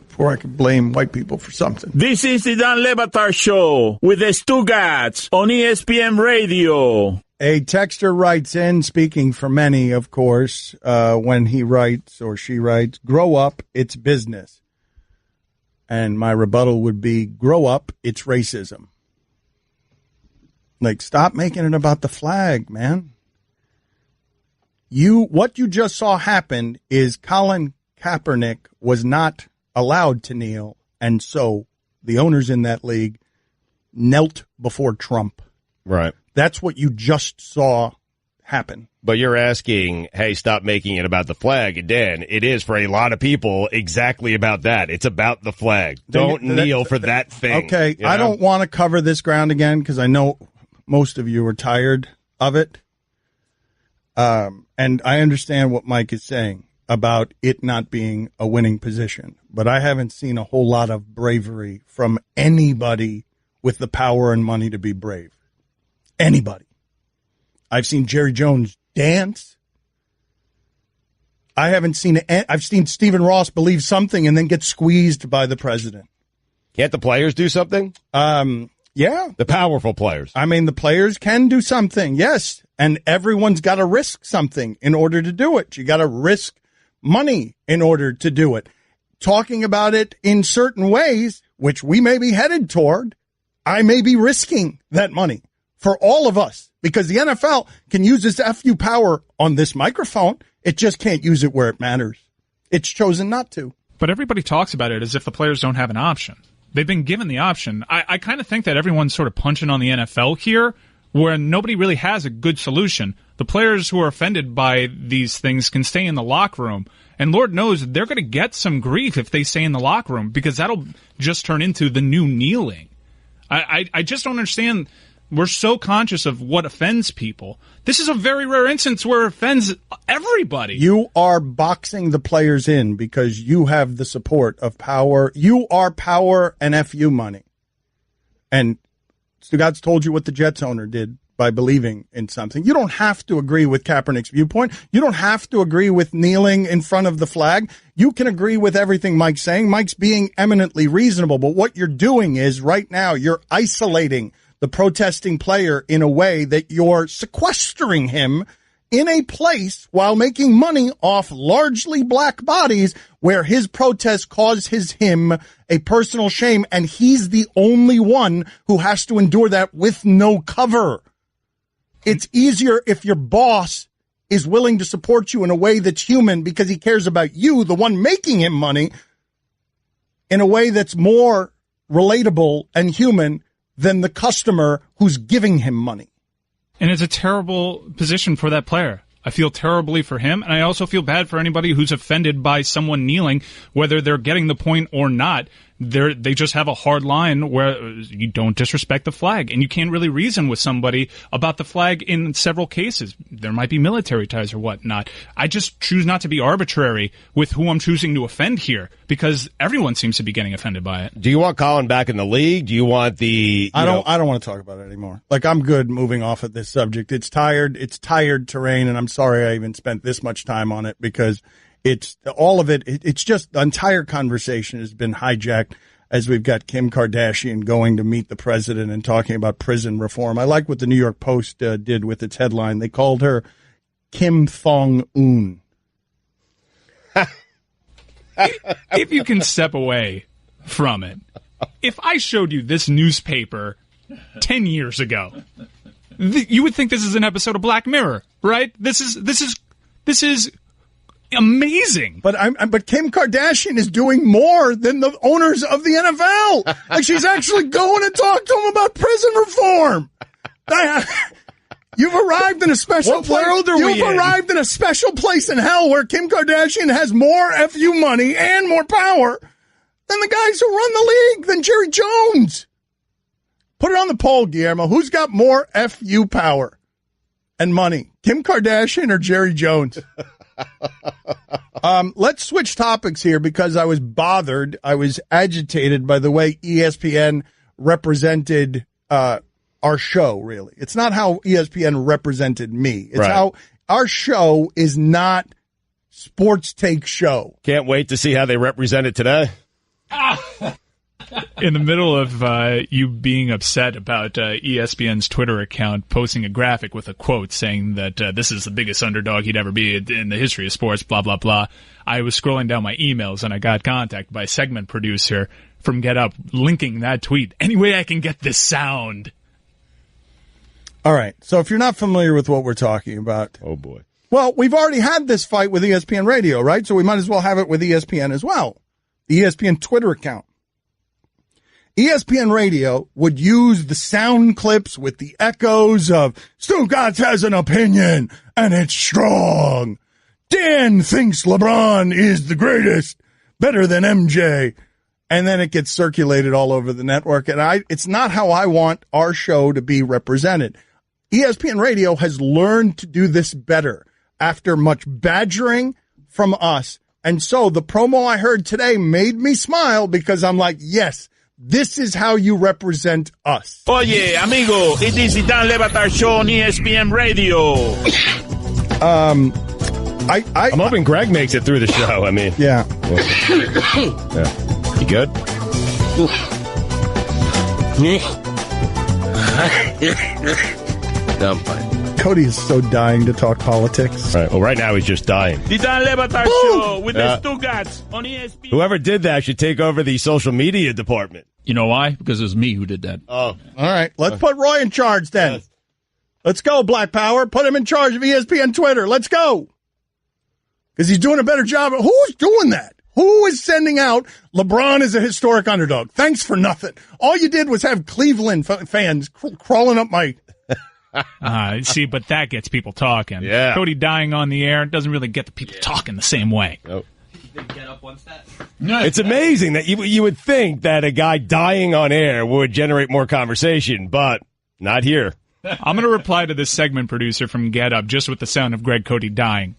Before I could blame white people for something. This is the Dan Le Batard Show with the Stugotz on ESPN Radio. A texter writes in, speaking for many, of course, when he writes or she writes, grow up, it's business. And my rebuttal would be, grow up, it's racism. Like, stop making it about the flag, man. What you just saw happen is Colin Kaepernick was not allowed to kneel, and so the owners in that league knelt before Trump. Right. That's what you just saw happen. But you're asking, hey, stop making it about the flag. And Dan, it is for a lot of people exactly about that. It's about the flag. Don't kneel for that thing. Okay, I don't want to cover this ground again because I know most of you are tired of it. And I understand what Mike is saying about it not being a winning position. But I haven't seen a whole lot of bravery from anybody with the power and money to be brave. Anybody. I've seen Jerry Jones dance. I've seen Stephen Ross believe something and then get squeezed by the president. Can't the players do something? Yeah. The powerful players. I mean, the players can do something, yes. And everyone's got to risk something in order to do it. You got to risk money in order to do it. Talking about it in certain ways, which we may be headed toward, I may be risking that money for all of us because the NFL can use its FU power on this microphone. It just can't use it where it matters. It's chosen not to. But everybody talks about it as if the players don't have an option. They've been given the option. I kind of think that everyone's sort of punching on the NFL here, where nobody really has a good solution. The players who are offended by these things can stay in the locker room. And Lord knows they're going to get some grief if they stay in the locker room because that'll just turn into the new kneeling. I just don't understand. We're so conscious of what offends people. This is a very rare instance where it offends everybody. You are boxing the players in because you have the support of power. You are power and FU money. And Stugotz told you what the Jets owner did by believing in something. You don't have to agree with Kaepernick's viewpoint. You don't have to agree with kneeling in front of the flag. You can agree with everything Mike's saying. Mike's being eminently reasonable. But what you're doing is right now you're isolating the protesting player in a way that you're sequestering him in a place while making money off largely black bodies where his protest causes him a personal shame, and he's the only one who has to endure that with no cover. It's easier if your boss is willing to support you in a way that's human because he cares about you, the one making him money, in a way that's more relatable and human than the customer who's giving him money. And it's a terrible position for that player. I feel terribly for him, and I also feel bad for anybody who's offended by someone kneeling, whether they're getting the point or not. They just have a hard line where you don't disrespect the flag, and you can't really reason with somebody about the flag in several cases. There might be military ties or whatnot. I just choose not to be arbitrary with who I'm choosing to offend here because everyone seems to be getting offended by it. Do you want Colin back in the league? Do you want the... I don't want to talk about it anymore. Like, I'm good moving off of this subject. It's tired terrain, and I'm sorry I even spent this much time on it because it's all of it. It's just the entire conversation has been hijacked as we've got Kim Kardashian going to meet the president and talking about prison reform. I like what the New York Post did with its headline. They called her Kim Thong-un. If you can step away from it, if I showed you this newspaper 10 years ago, you would think this is an episode of Black Mirror, right? This is amazing. But Kim Kardashian is doing more than the owners of the NFL. Like, she's actually going to talk to them about prison reform. You've arrived in a special place. You've arrived in a special place in hell where Kim Kardashian has more FU money and more power than the guys who run the league, than Jerry Jones. Put it on the poll, Guillermo. Who's got more FU power and money, Kim Kardashian or Jerry Jones? Let's switch topics here because I was bothered. I was agitated by the way ESPN represented our show, really. It's not how ESPN represented me. It's how our show is not sports take show. Can't wait to see how they represent it today. In the middle of you being upset about ESPN's Twitter account posting a graphic with a quote saying that this is the biggest underdog he'd ever be in the history of sports, blah, blah, blah, I was scrolling down my emails and I got contacted by a segment producer from Get Up linking that tweet. Any way I can get this sound. All right. So if you're not familiar with what we're talking about. Oh, boy. Well, we've already had this fight with ESPN Radio, right? So we might as well have it with ESPN as well. The ESPN Twitter account. ESPN Radio would use the sound clips with the echoes of Stugotz has an opinion and it's strong. Dan thinks LeBron is the greatest, better than MJ. And then it gets circulated all over the network. And it's not how I want our show to be represented. ESPN Radio has learned to do this better after much badgering from us. And so the promo I heard today made me smile because I'm like, yes, This is how you represent us. Oye, amigo, it is the Dan Le Batard Show on ESPN Radio. I'm hoping Greg makes it through the show. I mean, yeah. You good? No, I'm fine. Cody is so dying to talk politics. Right. Well, right now he's just dying. The Dan Le Batard Show with the Stugotz on ESPN. Whoever did that should take over the social media department. You know why? Because it was me who did that. Oh. All right. Let's put Roy in charge then. Yes. Let's go, Black Power. Put him in charge of ESPN Twitter. Let's go. Because he's doing a better job. Who's doing that? Who is sending out LeBron is a historic underdog? Thanks for nothing. All you did was have Cleveland fans crawling up my... See, but that gets people talking. Yeah. Cody dying on the air doesn't really get the people talking the same way. Nope. It's amazing that you would think that a guy dying on air would generate more conversation, but not here. I'm going to reply to this segment producer from Get Up just with the sound of Greg Cody dying.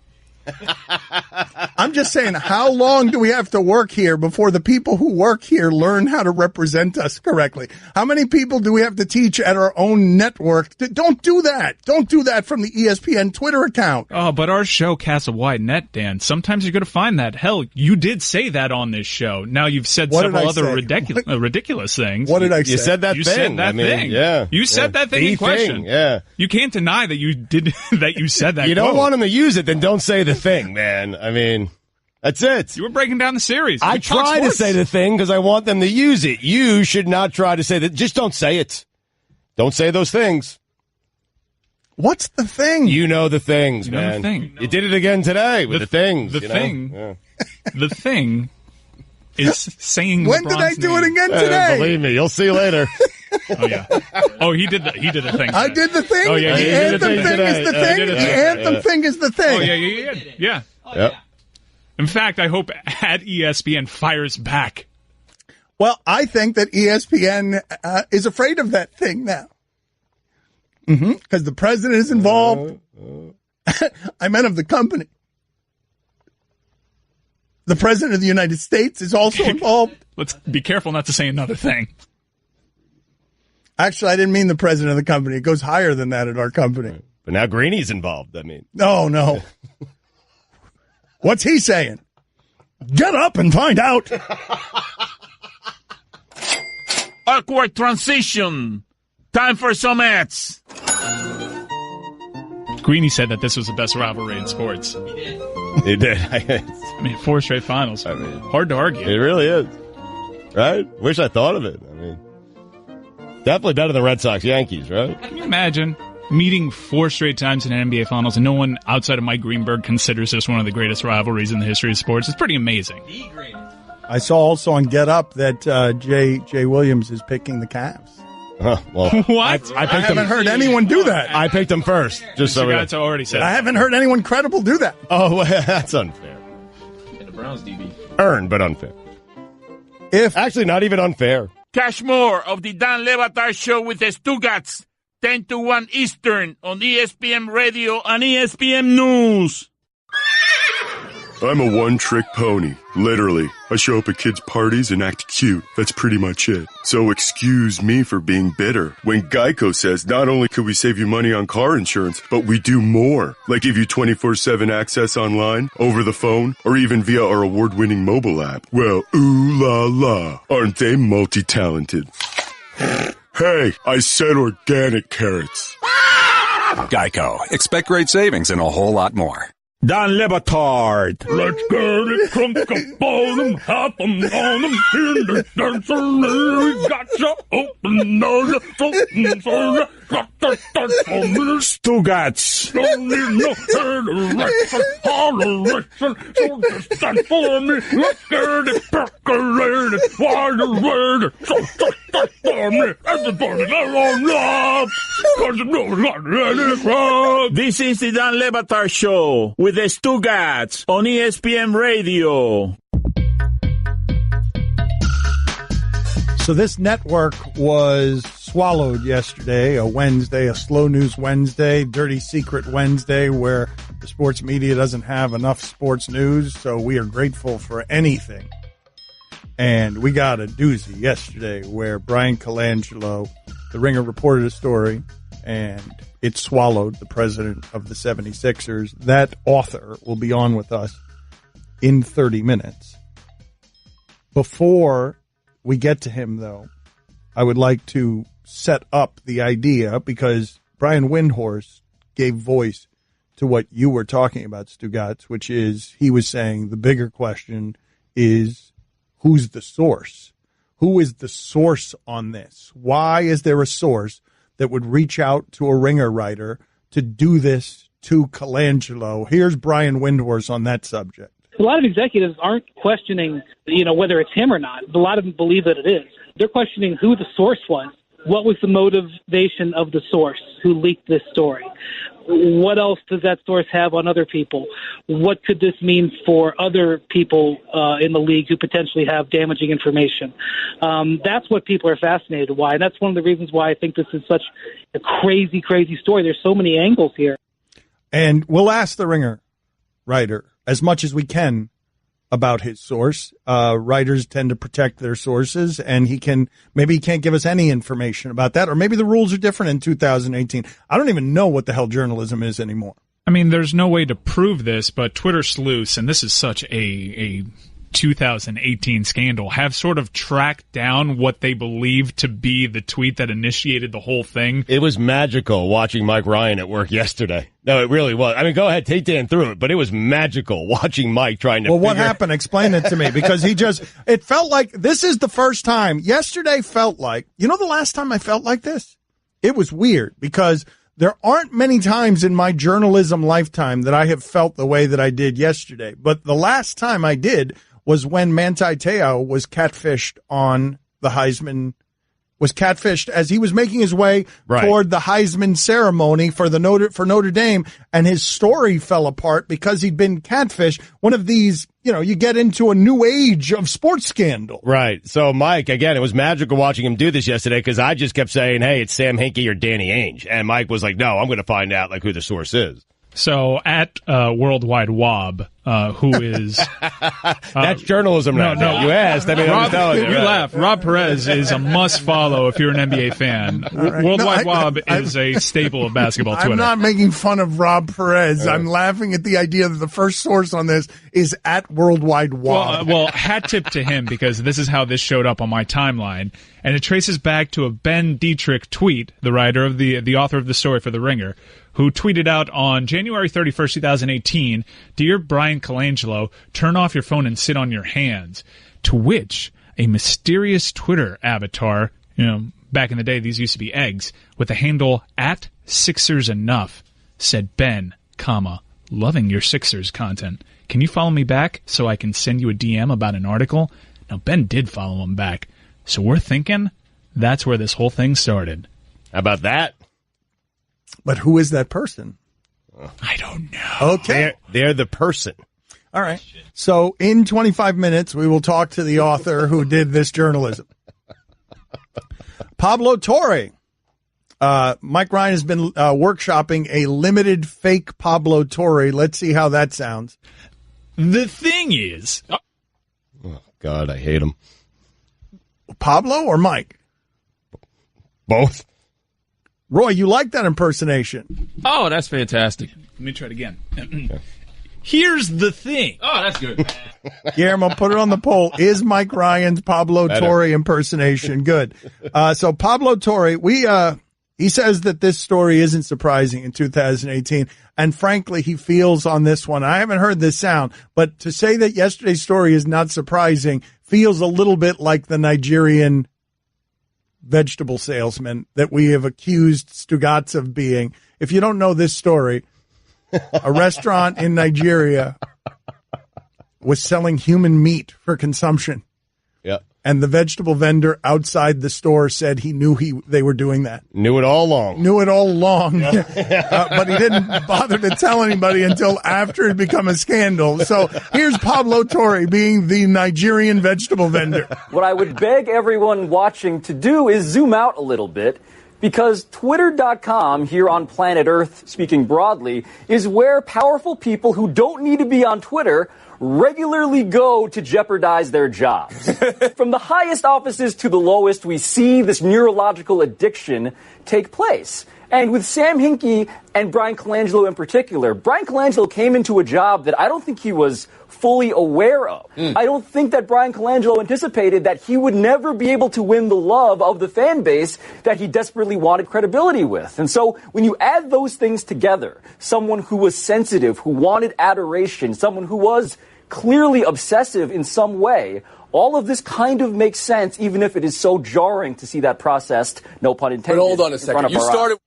I'm just saying, how long do we have to work here before the people who work here learn how to represent us correctly? How many people do we have to teach at our own network? Don't do that. Don't do that from the ESPN Twitter account. Oh, but our show casts a wide net, Dan. Sometimes you're going to find that. Hell, you did say that on this show. Now you've said several other ridiculous things. What did I say? You said that thing. You said that thing. Yeah. You said that thing in question. Yeah. You can't deny that you did that. You said that. You don't want him to use it, then don't say the thing, man. I mean, that's it. You were breaking down the series. I try to say the thing because I want them to use it. You should not try to say that. Just don't say it. Don't say those things. What's the thing? You know the things, you know man. The thing. You did it again today with the things. The thing. The thing is saying. When LeBron's did I do name. it again today? Believe me, you'll see later. Oh yeah. Oh, he did the thing. Today. I did the thing. Oh yeah. The anthem thing is the thing. The anthem thing is the thing. Oh yeah. Yep. In fact, I hope at ESPN fires back. Well, I think that ESPN is afraid of that thing now. Because the president is involved. I meant of the company. The president of the United States is also involved. Let's be careful not to say another thing. Actually, I didn't mean the president of the company. It goes higher than that at our company. But now Greeny's involved, I mean. No. What's he saying? Get up and find out. Awkward transition. Time for some ads. Greeny said that this was the best rivalry in sports. He did. I mean, 4 straight finals. I mean, hard to argue. It really is. Right? Wish I thought of it. I mean, definitely better than Red Sox Yankees, right? Can you imagine meeting 4 straight times in an NBA Finals and no one outside of Mike Greenberg considers this one of the greatest rivalries in the history of sports? It's pretty amazing. I saw also on Get Up that Jay Williams is picking the Cavs. Well, what? I haven't heard anyone do that. I picked them first. Just so Stugotz already said. I haven't heard anyone credible do that. Oh, well, that's unfair. And the Browns DB. Earned, but unfair. Actually, not even unfair. Cash more of the Dan Le Batard Show with the Stugotz, 10 to 1 Eastern on ESPN Radio and ESPN News. I'm a one-trick pony, literally. I show up at kids' parties and act cute. That's pretty much it. So excuse me for being bitter. When Geico says not only could we save you money on car insurance, but we do more. Like give you 24/7 access online, over the phone, or even via our award-winning mobile app. Well, ooh la la. Aren't they multi-talented? Hey, I said organic carrots. Geico. Expect great savings and a whole lot more. Dan Le Batard. Let's get it crunk upon them, happen on them, in the dancer, we got you open on the phone, Stugotz. don't need no direction, holleration, so just stand for me, let's get it percolated, while you're ready, so just stand for me, everybody get on up, cause you know not ready to. This is the Dan Le Batard Show with the Stugotz on ESPN Radio. So this network was swallowed yesterday, a Wednesday, a slow news Wednesday, dirty secret Wednesday, where the sports media doesn't have enough sports news, so we are grateful for anything And we got a doozy yesterday where Brian Colangelo, the Ringer, reported a story, and it swallowed the president of the 76ers. That author will be on with us in 30 minutes. Before we get to him, though, I would like to set up the idea, because Brian Windhorst gave voice to what you were talking about, Stugotz, which is, he was saying the bigger question is, who's the source? Who is the source on this? Why is there a source that would reach out to a Ringer writer to do this to Colangelo? Here's Brian Windhorst on that subject. A lot of executives aren't questioning, whether it's him or not. A lot of them believe that it is. They're questioning who the source was. What was the motivation of the source who leaked this story? What else does that source have on other people? What could this mean for other people in the league who potentially have damaging information? That's what people are fascinated by, and that's one of the reasons why I think this is such a crazy, crazy story. There's so many angles here. And we'll ask the Ringer writer as much as we can about his source. Writers tend to protect their sources, and he can't give us any information about that, or maybe the rules are different in 2018. I don't even know what the hell journalism is anymore. I mean, there's no way to prove this, but Twitter sleuths, and this is such a 2018 scandal, have sort of tracked down what they believe to be the tweet that initiated the whole thing. It was magical watching Mike Ryan at work yesterday. No, it really was. I mean, go ahead, take Dan through it, but it was magical watching Mike trying to what happened? Explain it to me, because it felt like this is the first time. Yesterday felt like, the last time I felt like this? It was weird, because there aren't many times in my journalism lifetime that I have felt the way that I did yesterday. But the last time I did was when Manti Te'o was catfished on the Heisman, was catfished as he was making his way toward the Heisman ceremony for Notre Dame, and his story fell apart because he'd been catfished. One of these, you get into a new age of sports scandal. Right. So, Mike, again, it was magical watching him do this yesterday, because I just kept saying, hey, it's Sam Hinkie or Danny Ainge. And Mike was like, no, I'm going to find out who the source is. So at Worldwide Wob, who is that's journalism now. No, you asked. I mean, Rob, I'm telling you. You laugh. Rob Perez is a must follow if you're an NBA fan. Right. Worldwide Wob is a staple of basketball Twitter. I'm not making fun of Rob Perez. I'm laughing at the idea that the first source on this is at Worldwide Wob. Well, hat tip to him, because this is how this showed up on my timeline, and it traces back to a Ben Detrick tweet, the writer of the author of the story for The Ringer, who tweeted out on January 31st, 2018, "Dear Brian Colangelo, turn off your phone and sit on your hands." To which a mysterious Twitter avatar, back in the day these used to be eggs, with the handle @SixersEnough, said, "Ben, loving your Sixers content. Can you follow me back so I can send you a DM about an article?" Now, Ben did follow him back. So we're thinking that's where this whole thing started. How about that? But who is that person? I don't know. Okay. They're the person. All right. So in 25 minutes, we will talk to the author who did this journalism. Pablo Torre. Mike Ryan has been workshopping a limited fake Pablo Torre. Let's see how that sounds. The thing is... Oh, God, I hate him. Pablo or Mike? Both. Roy, you like that impersonation? Oh, that's fantastic. Let me try it again. Here's the thing. Oh, that's good. Guillermo, put it on the poll. Is Mike Ryan's Pablo Torre impersonation good? So Pablo Torre, he says that this story isn't surprising in 2018. And frankly, he feels on this one, I haven't heard this sound, but to say that yesterday's story is not surprising feels a little bit like the Nigerian vegetable salesman that we have accused Stugotz of being. If you don't know this story, a restaurant in Nigeria was selling human meat for consumption. Yep. And the vegetable vendor outside the store said he knew they were doing that. Knew it all along. But he didn't bother to tell anybody until after it had become a scandal. So here's Pablo Torre being the Nigerian vegetable vendor. What I would beg everyone watching to do is zoom out a little bit, because Twitter.com here on planet Earth, speaking broadly, is where powerful people who don't need to be on Twitter regularly go to jeopardize their jobs. From the highest offices to the lowest, we see this neurological addiction take place. And with Sam Hinkie and Brian Colangelo in particular, Brian Colangelo came into a job that I don't think he was fully aware of. I don't think that Brian Colangelo anticipated that he would never be able to win the love of the fan base that he desperately wanted credibility with. And so when you add those things together, someone who was sensitive, who wanted adoration, someone who was clearly obsessive in some way, all of this kind of makes sense, even if it is so jarring to see that processed, no pun intended. But hold on a second. You started.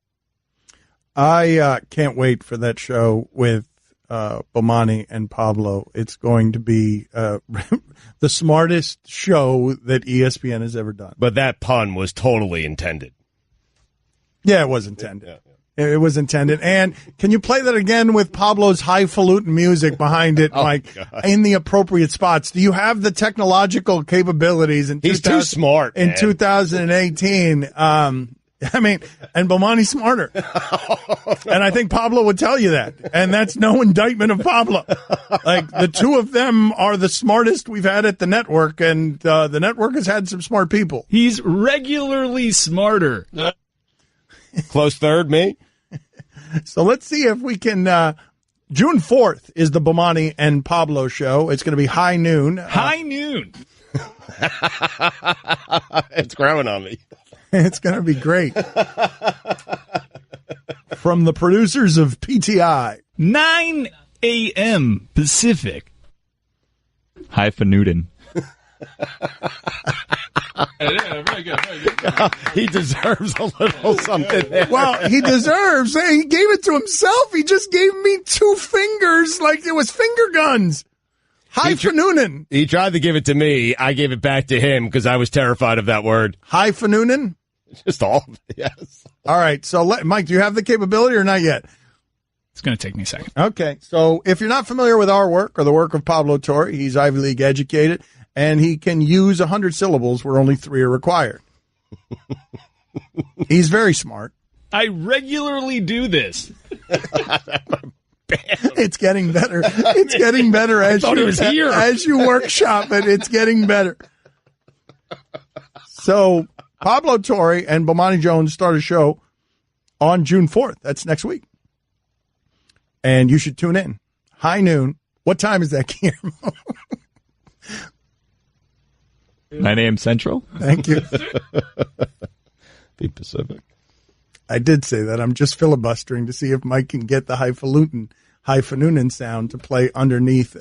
I can't wait for that show with Bomani and Pablo. It's going to be the smartest show that ESPN has ever done. But that pun was totally intended. Yeah, it was intended. It was intended. And can you play that again with Pablo's highfalutin music behind it, in the appropriate spots? Do you have the technological capabilities? He's too smart, in man. 2018. And Bomani's smarter. And I think Pablo would tell you that. And that's no indictment of Pablo. Like, the two of them are the smartest we've had at the network, and the network has had some smart people. He's regularly smarter. Close third, me. So let's see if we can. June 4th is the Bomani and Pablo show. It's going to be high noon. High noon. It's growing on me. It's going to be great. From the producers of PTI. 9 a.m. Pacific. Hyphenewton. Very good. He deserves a little something there. Well, he deserves. He gave it to himself. He just gave me 2 fingers like it was finger guns. Hyphenewton. He tried to give it to me. I gave it back to him because I was terrified of that word. Hyphenewton? Just all of it, yes. All right. So, Mike, do you have the capability or not yet? It's going to take me a second. Okay. So if you're not familiar with our work or the work of Pablo Torre, he's Ivy League educated, and he can use 100 syllables where only 3 are required. He's very smart. I regularly do this. It's getting better. It's getting better as you workshop it. It's getting better. So Pablo Torre and Bomani Jones start a show on June 4th. That's next week. And you should tune in. High noon. What time is that, Guillermo? 9 a.m. Central. Thank you. Be Pacific. I did say that. I'm just filibustering to see if Mike can get the hyphenewton sound to play underneath.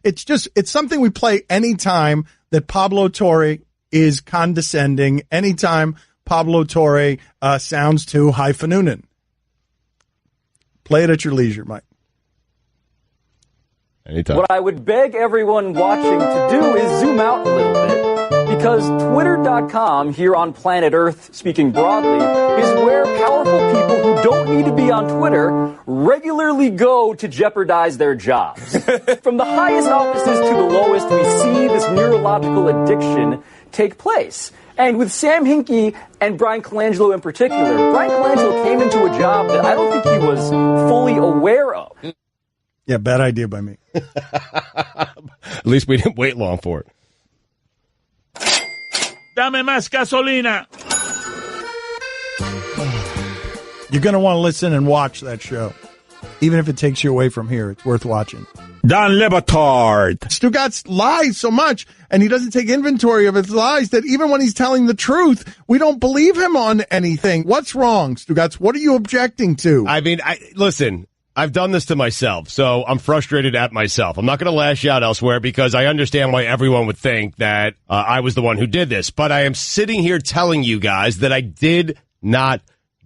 It's something we play anytime that Pablo Torre is condescending, anytime Pablo Torre sounds too hyphenewton. Play it at your leisure, Mike. Anytime. What I would beg everyone watching to do is zoom out a little bit, because Twitter.com here on planet Earth, speaking broadly, is where powerful people who don't need to be on Twitter regularly go to jeopardize their jobs. From the highest offices to the lowest, we see this neurological addiction take place. And with Sam Hinkie and Brian Colangelo in particular, Brian Colangelo came into a job that I don't think he was fully aware of. Yeah, bad idea by me. At least we didn't wait long for it. Dame más gasolina. You're going to want to listen and watch that show. Even if it takes you away from here, it's worth watching. Dan Le Batard. Stugotz lies so much, and he doesn't take inventory of his lies, that even when he's telling the truth, we don't believe him on anything. What's wrong, Stugotz? What are you objecting to? I mean, listen, I've done this to myself, so I'm frustrated at myself. I'm not going to lash out elsewhere because I understand why everyone would think that I was the one who did this. But I am sitting here telling you guys that I did not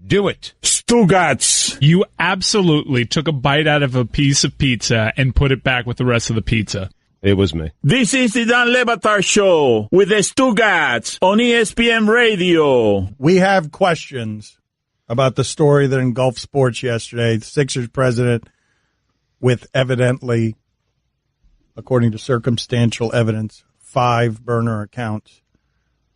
do it. Stugotz. You absolutely took a bite out of a piece of pizza and put it back with the rest of the pizza. It was me. This is the Dan Le Batard Show with the Stugotz on ESPN Radio. We have questions about the story that engulfed sports yesterday. The Sixers president, with evidently, according to circumstantial evidence, 5 burner accounts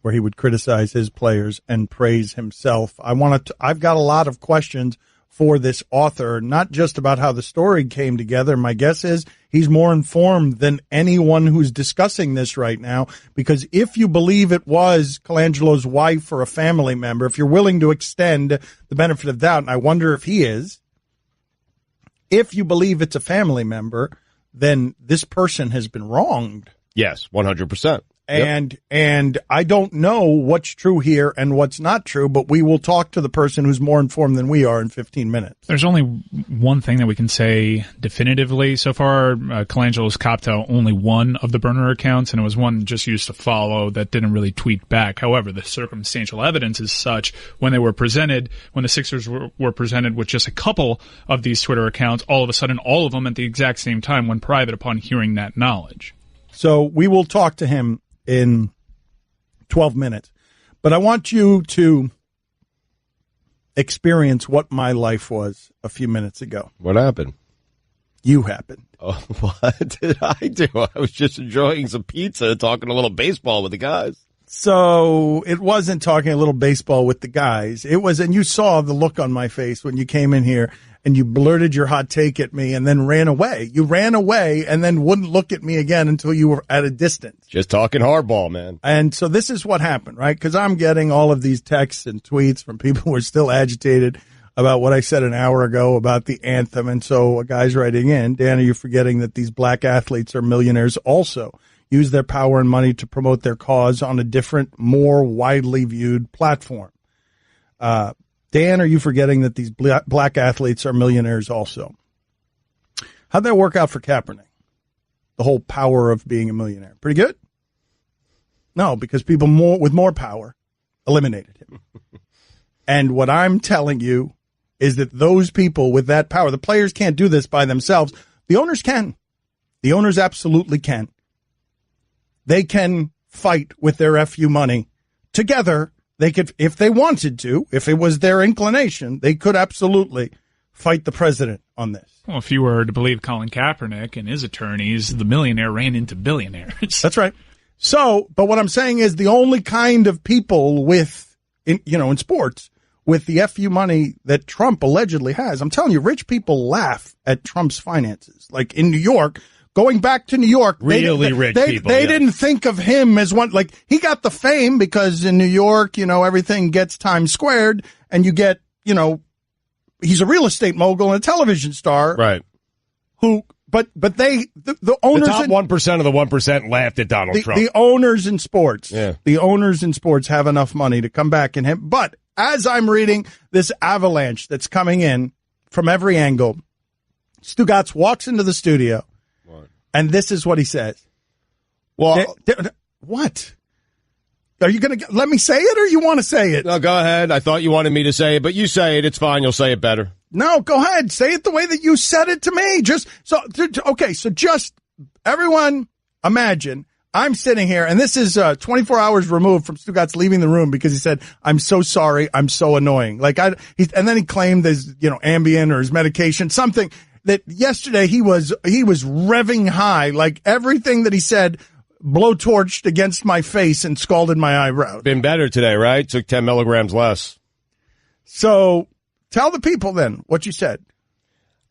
where he would criticize his players and praise himself. I've got a lot of questions for this author, not just about how the story came together. My guess is he's more informed than anyone who's discussing this right now, because if you believe it was Colangelo's wife or a family member, if you're willing to extend the benefit of doubt, and I wonder if he is, if you believe it's a family member, then this person has been wronged. Yes, 100%. And I don't know what's true here and what's not true, but we will talk to the person who's more informed than we are in 15 minutes. There's only one thing that we can say definitively so far. Colangelo's copped out only one of the burner accounts, and it was one just used to follow that didn't really tweet back. However, the circumstantial evidence is such when they were presented, when the Sixers were presented with just a couple of these Twitter accounts, all of a sudden all of them at the exact same time went private upon hearing that knowledge. So we will talk to him in 12 minutes. But I want you to experience what my life was a few minutes ago. What happened? You happened. Oh, what did I do? I was just enjoying some pizza, talking a little baseball with the guys. So it wasn't talking a little baseball with the guys. It was, and you saw the look on my face when you came in here and you blurted your hot take at me and then ran away. You ran away and then wouldn't look at me again until you were at a distance. Just talking hardball, man. And so this is what happened, right? Because I'm getting all of these texts and tweets from people who are still agitated about what I said an hour ago about the anthem. And so a guy's writing in, Dan, are you forgetting that these black athletes are millionaires also? Use their power and money to promote their cause on a different, more widely viewed platform. Dan, are you forgetting that these black athletes are millionaires also? How'd that work out for Kaepernick? The whole power of being a millionaire. Pretty good? No, because people with more power eliminated him. And what I'm telling you is that those people with that power, the players can't do this by themselves. The owners can. The owners absolutely can. They can fight with their FU money together. They could, if they wanted to, if it was their inclination, they could absolutely fight the president on this. Well, if you were to believe Colin Kaepernick and his attorneys, the millionaire ran into billionaires. That's right. So, but what I'm saying is the only kind of people in sports with the FU money that Trump allegedly has, I'm telling you, rich people laugh at Trump's finances. Like in New York, going back to New York, rich people. They didn't think of him as one, like he got the fame because in New York, everything gets Times Squared and you get, he's a real estate mogul and a television star. Right. But the owners, the top 1% of the 1% laughed at Donald Trump. The owners in sports, yeah. The owners in sports have enough money to come back in him. But as I'm reading this avalanche that's coming in from every angle, Stugotz walks into the studio. And this is what he says. Well, what? Are you going to let me say it or you want to say it? No, go ahead. I thought you wanted me to say it, but you say it. It's fine. You'll say it better. No, go ahead. Say it the way that you said it to me. So just everyone imagine I'm sitting here and this is 24 hours removed from Stugotz leaving the room because he said, I'm so sorry. I'm so annoying. And then he claimed his, Ambien or his medication, something. That yesterday he was revving high, like everything that he said blowtorched against my face and scalded my eyebrows. Been better today, right? Took 10 milligrams less. So tell the people then what you said.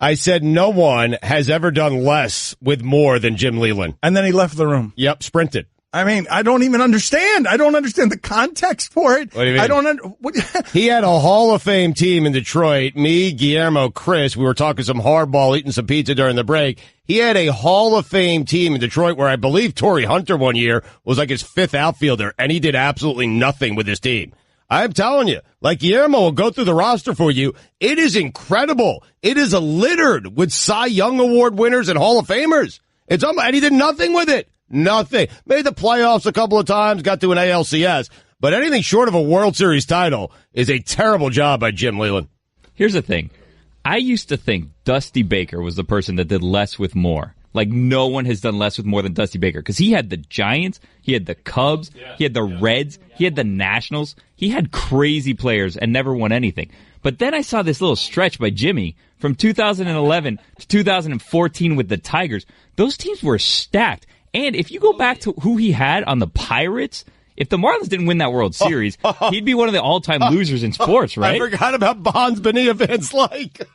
I said no one has ever done less with more than Jim Leland. And then he left the room. Yep, sprinted. I mean, I don't even understand. I don't understand the context for it. What do you mean? I don't He had a Hall of Fame team in Detroit. Me, Guillermo, Chris, we were talking some hardball, eating some pizza during the break. He had a Hall of Fame team in Detroit where I believe Torrey Hunter one year was like his fifth outfielder, and he did absolutely nothing with his team. I'm telling you, like Guillermo will go through the roster for you. It is incredible. It is littered with Cy Young Award winners and Hall of Famers. And he did nothing with it. Nothing. Made the playoffs a couple of times, got to an ALCS. But anything short of a World Series title is a terrible job by Jim Leland. Here's the thing. I used to think Dusty Baker was the person that did less with more. Like, no one has done less with more than Dusty Baker. Because he had the Giants, he had the Cubs, he had the Reds, he had the Nationals. He had crazy players and never won anything. But then I saw this little stretch by Jimmy from 2011 to 2014 with the Tigers. Those teams were stacked. And if you go back to who he had on the Pirates, If the Marlins didn't win that World Series, he'd be one of the all-time losers in sports, right? I forgot about Bonds Bonilla Vince like.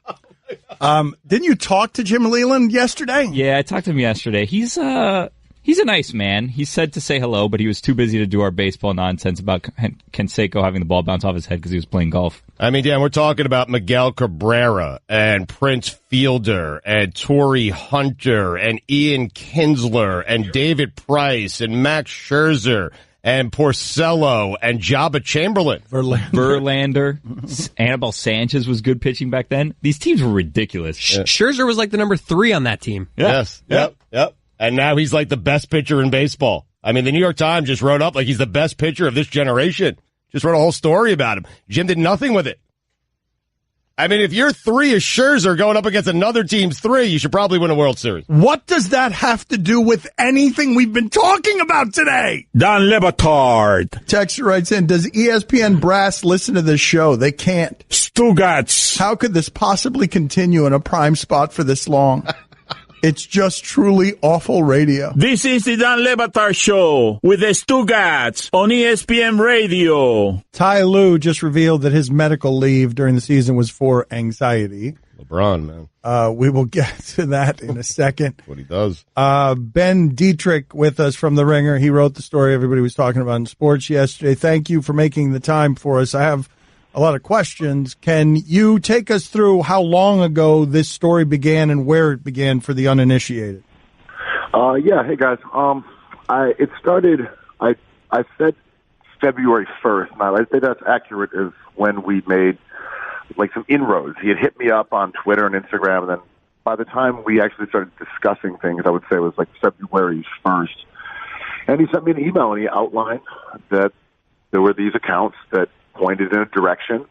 Didn't you talk to Jim Leland yesterday? Yeah, I talked to him yesterday. He's a nice man. He said to say hello, but he was too busy to do our baseball nonsense about Canseco having the ball bounce off his head because he was playing golf. I mean, Dan, we're talking about Miguel Cabrera and Prince Fielder and Torrey Hunter and Ian Kinsler and David Price and Max Scherzer and Porcello and Jabba Chamberlain. Verlander. Anibal Sanchez was good pitching back then. These teams were ridiculous. Scherzer was like the number 3 on that team. Yes. Yep. And now he's like the best pitcher in baseball. I mean, the New York Times just wrote up like he's the best pitcher of this generation. Just wrote a whole story about him. Jim did nothing with it. I mean, if your 3 is Scherzer going up against another team's 3, you should probably win a World Series. What does that have to do with anything we've been talking about today? Dan Le Batard. Texter writes in, does ESPN brass listen to this show? They can't. Stugotz. How could this possibly continue in a prime spot for this long? It's just truly awful radio. This is the Dan Le Batard Show with the Stugotz on ESPN Radio. Ty Lue just revealed that his medical leave during the season was for anxiety. LeBron, man. We will get to that in a second. What he does. Ben Detrick with us from The Ringer. He wrote the story everybody was talking about in sports yesterday. Thank you for making the time for us. I have a lot of questions. Can you take us through how long ago this story began and where it began for the uninitiated? Yeah. Hey guys. It started. I said February 1st. Now I say that's accurate is when we made like some inroads. He had hit me up on Twitter and Instagram, and then by the time we actually started discussing things, I would say it was like February 1st. And he sent me an email and he outlined that there were these accounts that pointed in a direction,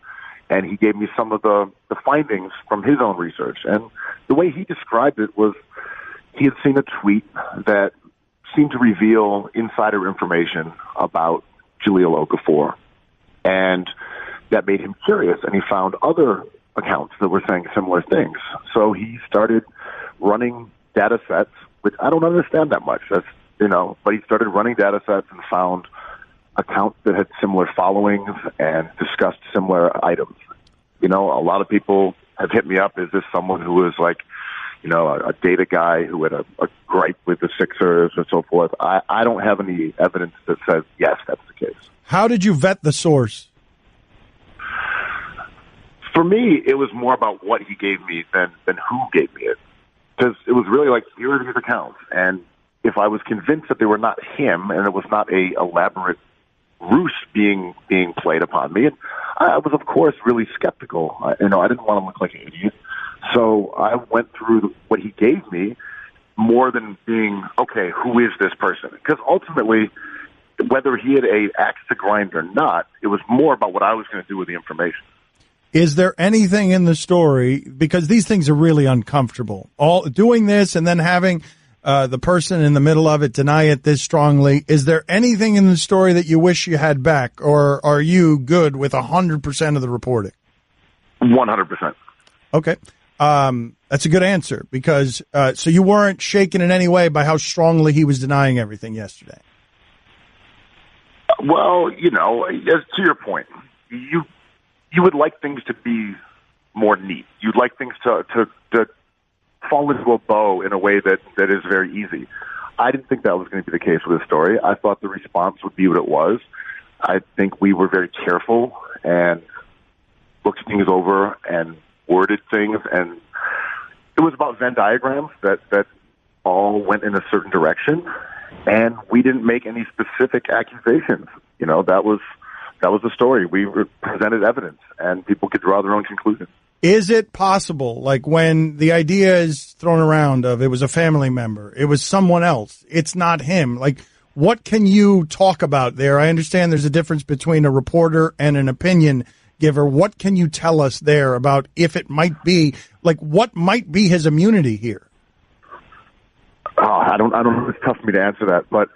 and he gave me some of the findings from his own research. And the way he described it was he had seen a tweet that seemed to reveal insider information about Jahlil Okafor, and that made him curious, and he found other accounts that were saying similar things. So he started running data sets, which I don't understand that much. But he started running data sets and found accounts that had similar followings and discussed similar items. A lot of people have hit me up. Is this someone who was like, a data guy who had a gripe with the Sixers and so forth? I don't have any evidence that says, yes, that's the case. How did you vet the source? For me, it was more about what he gave me than who gave me it. Because it was really like, here are these accounts. And if I was convinced that they were not him and it was not a elaborate ruse being played upon me, and I was, of course, really skeptical. I didn't want to look like an idiot. So I went through what he gave me more than being, okay, who is this person? Because ultimately, whether he had an axe to grind or not, it was more about what I was going to do with the information. Is there anything in the story, because these things are really uncomfortable, all doing this and then having the person in the middle of it deny it this strongly, is there anything in the story that you wish you had back, or are you good with 100% of the reporting? 100%. Okay. That's a good answer, because so you weren't shaken in any way by how strongly he was denying everything yesterday. Well, as to your point, you would like things to be more neat. You'd like things to fall into a bow in a way that is very easy. I didn't think that was going to be the case with this story. I thought the response would be what it was. I think we were very careful and looked things over and worded things, and it was about Venn diagrams that all went in a certain direction, and we didn't make any specific accusations. That was the story. We presented evidence, and people could draw their own conclusions. Is it possible, like when the idea is thrown around of it was a family member, it was someone else, it's not him, like what can you talk about there? I understand there's a difference between a reporter and an opinion giver. What can you tell us there about if it might be, like what might be his immunity here? I don't know. It's tough for me to answer that, but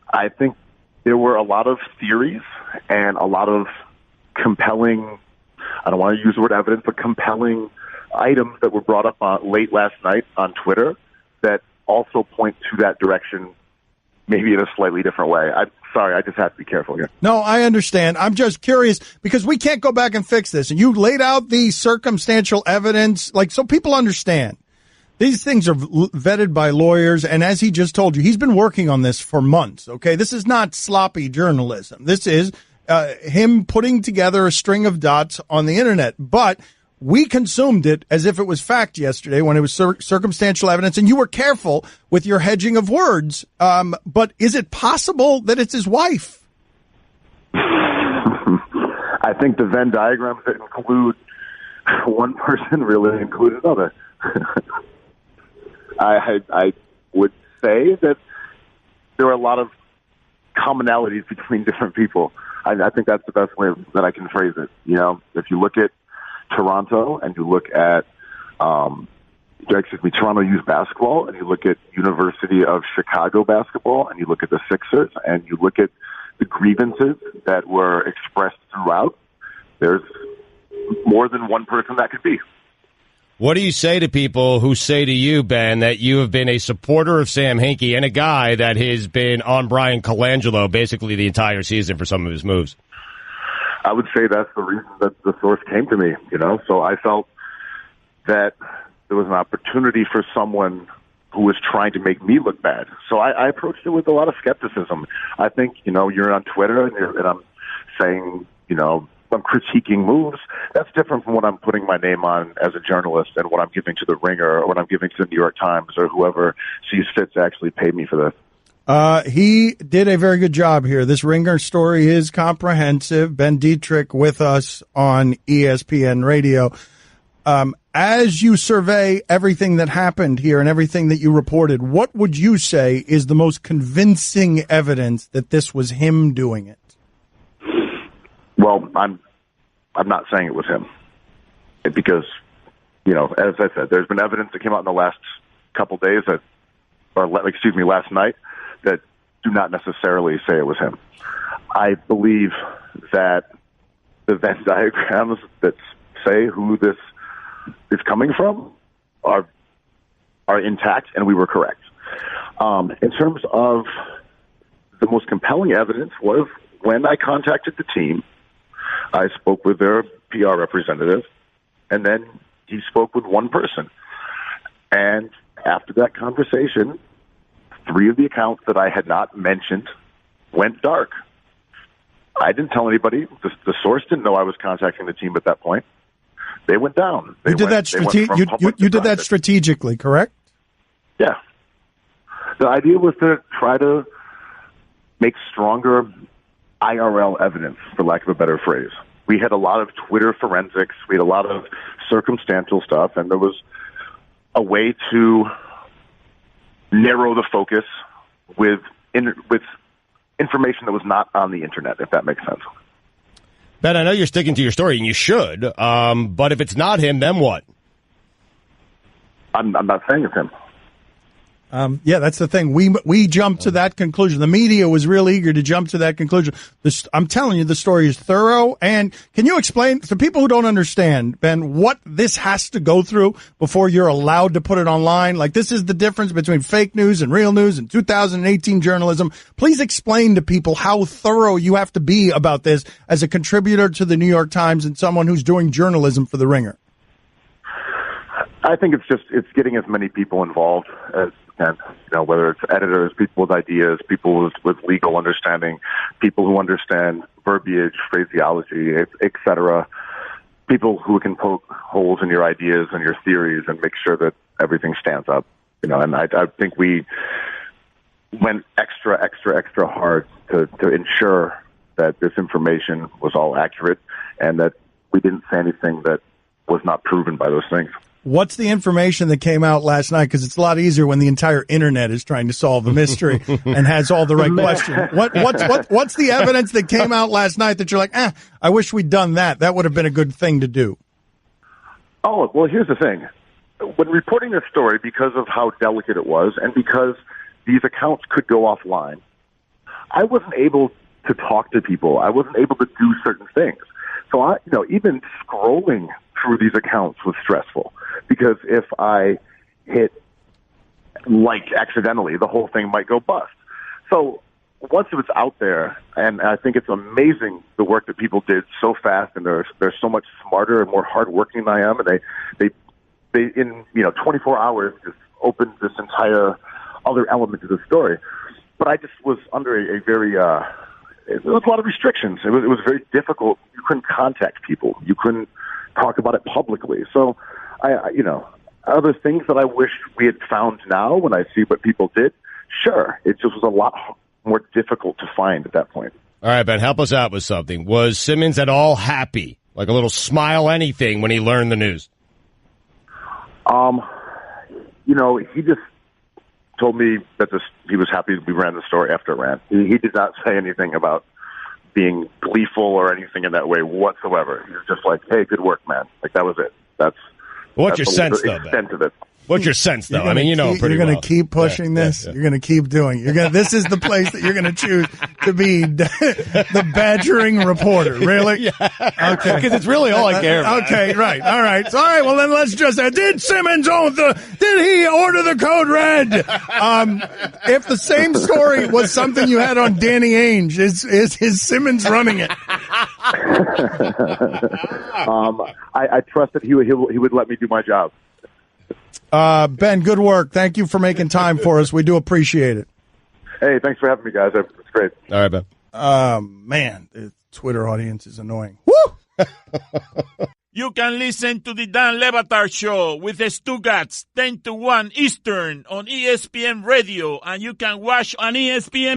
I think there were a lot of theories and a lot of compelling, I don't want to use the word evidence, but compelling items that were brought up late last night on Twitter that also point to that direction, maybe in a slightly different way. Sorry, I just have to be careful here. No, I understand. I'm just curious because we can't go back and fix this. And you laid out the circumstantial evidence, like, so people understand. These things are vetted by lawyers, and as he just told you, he's been working on this for months, okay? This is not sloppy journalism. This is him putting together a string of dots on the Internet. But we consumed it as if it was fact yesterday when it was circumstantial evidence, and you were careful with your hedging of words. But is it possible that it's his wife? I think the Venn diagrams that include one person really include another. I would say that there are a lot of commonalities between different people. I think that's the best way that I can phrase it. You know, if you look at Toronto and you look at, Toronto youth basketball, and you look at University of Chicago basketball, and you look at the Sixers, and you look at the grievances that were expressed throughout, there's more than one person that could be. What do you say to people who say to you, Ben, that you have been a supporter of Sam Hinkie and a guy that has been on Brian Colangelo basically the entire season for some of his moves? I would say that's the reason that the source came to me, you know. So I felt that there was an opportunity for someone who was trying to make me look bad. So I approached it with a lot of skepticism. I think, you know, you're on Twitter and I'm saying, you know, I'm critiquing moves. That's different from what I'm putting my name on as a journalist and what I'm giving to the Ringer or what I'm giving to the New York Times or whoever sees fit to actually pay me for this. He did a very good job here. This Ringer story is comprehensive. Ben Detrick with us on ESPN Radio. As you survey everything that happened here and everything that you reported, what would you say is the most convincing evidence that this was him doing it? Well, I'm not saying it was him because, you know, as I said, there's been evidence that came out in the last couple days last night that do not necessarily say it was him. I believe that the Venn diagrams that say who this is coming from are intact, and we were correct. In terms of the most compelling evidence was when I contacted the team, I spoke with their PR representative, and then he spoke with one person. And after that conversation, 3 of the accounts that I had not mentioned went dark. I didn't tell anybody. The source didn't know I was contacting the team at that point. They went down. You did that strategically, correct? Yeah. The idea was to try to make stronger IRL evidence, for lack of a better phrase. We had a lot of Twitter forensics. We had a lot of circumstantial stuff, and there was a way to narrow the focus with information that was not on the internet, if that makes sense. Ben, I know you're sticking to your story, and you should, but if it's not him, then what? I'm not saying it's him. Yeah, that's the thing. We jumped to that conclusion. The media was real eager to jump to that conclusion. I'm telling you, the story is thorough. And can you explain to people who don't understand, Ben, what this has to go through before you're allowed to put it online? Like, this is the difference between fake news and real news and 2018 journalism. Please explain to people how thorough you have to be about this as a contributor to the New York Times and someone who's doing journalism for the Ringer. I think it's getting as many people involved as can, you know, whether it's editors, people with ideas, people with legal understanding, people who understand verbiage, phraseology, etc. People who can poke holes in your ideas and your theories and make sure that everything stands up. You know, and I think we went extra hard to ensure that this information was all accurate and that we didn't say anything that was not proven by those things. What's the information that came out last night? Because it's a lot easier when the entire internet is trying to solve a mystery and has all the right questions. What's the evidence that came out last night that you're like, I wish we'd done that. That would have been a good thing to do. Oh, well, here's the thing. When reporting this story, because of how delicate it was and because these accounts could go offline, I wasn't able to talk to people. I wasn't able to do certain things. So even scrolling through these accounts was stressful because if I hit like accidentally, the whole thing might go bust. So once it was out there, and I think it's amazing the work that people did so fast, and they're so much smarter and more hardworking than I am, and they in 24 hours just opened this entire other element to the story. But I just was under a very there was a lot of restrictions. It was very difficult. You couldn't contact people. You couldn't talk about it publicly. So are there things that I wish we had found now when I see what people did? Sure. It just was a lot more difficult to find at that point. All right, Ben, help us out with something. Was Simmons at all happy, like a little smile, anything, when he learned the news? He just told me that he was happy we ran the story after it ran. He did not say anything about being gleeful or anything in that way whatsoever. He was just like, "Hey, good work, man." Like, that was it. What's your sense, though, extent of it. What's your sense, though? I mean, you're going to keep pushing this. Yeah. You're going to keep doing. This is the place that you're going to choose to be the badgering reporter. Really? Yeah. Okay. Because it's really all I care about. Okay. Right. All right. So, all right. Well, then let's just. Did Simmons did he order the code red? If the same story was something you had on Danny Ainge, is Simmons running it? I trust that he would let me do my job. Ben, good work. Thank you for making time for us. We do appreciate it. Hey, thanks for having me, guys. It's great. All right, Ben. Man, the Twitter audience is annoying. Woo! You can listen to the Dan Le Batard Show with the Stugotz 10 to 1 Eastern on ESPN Radio, and you can watch on ESPN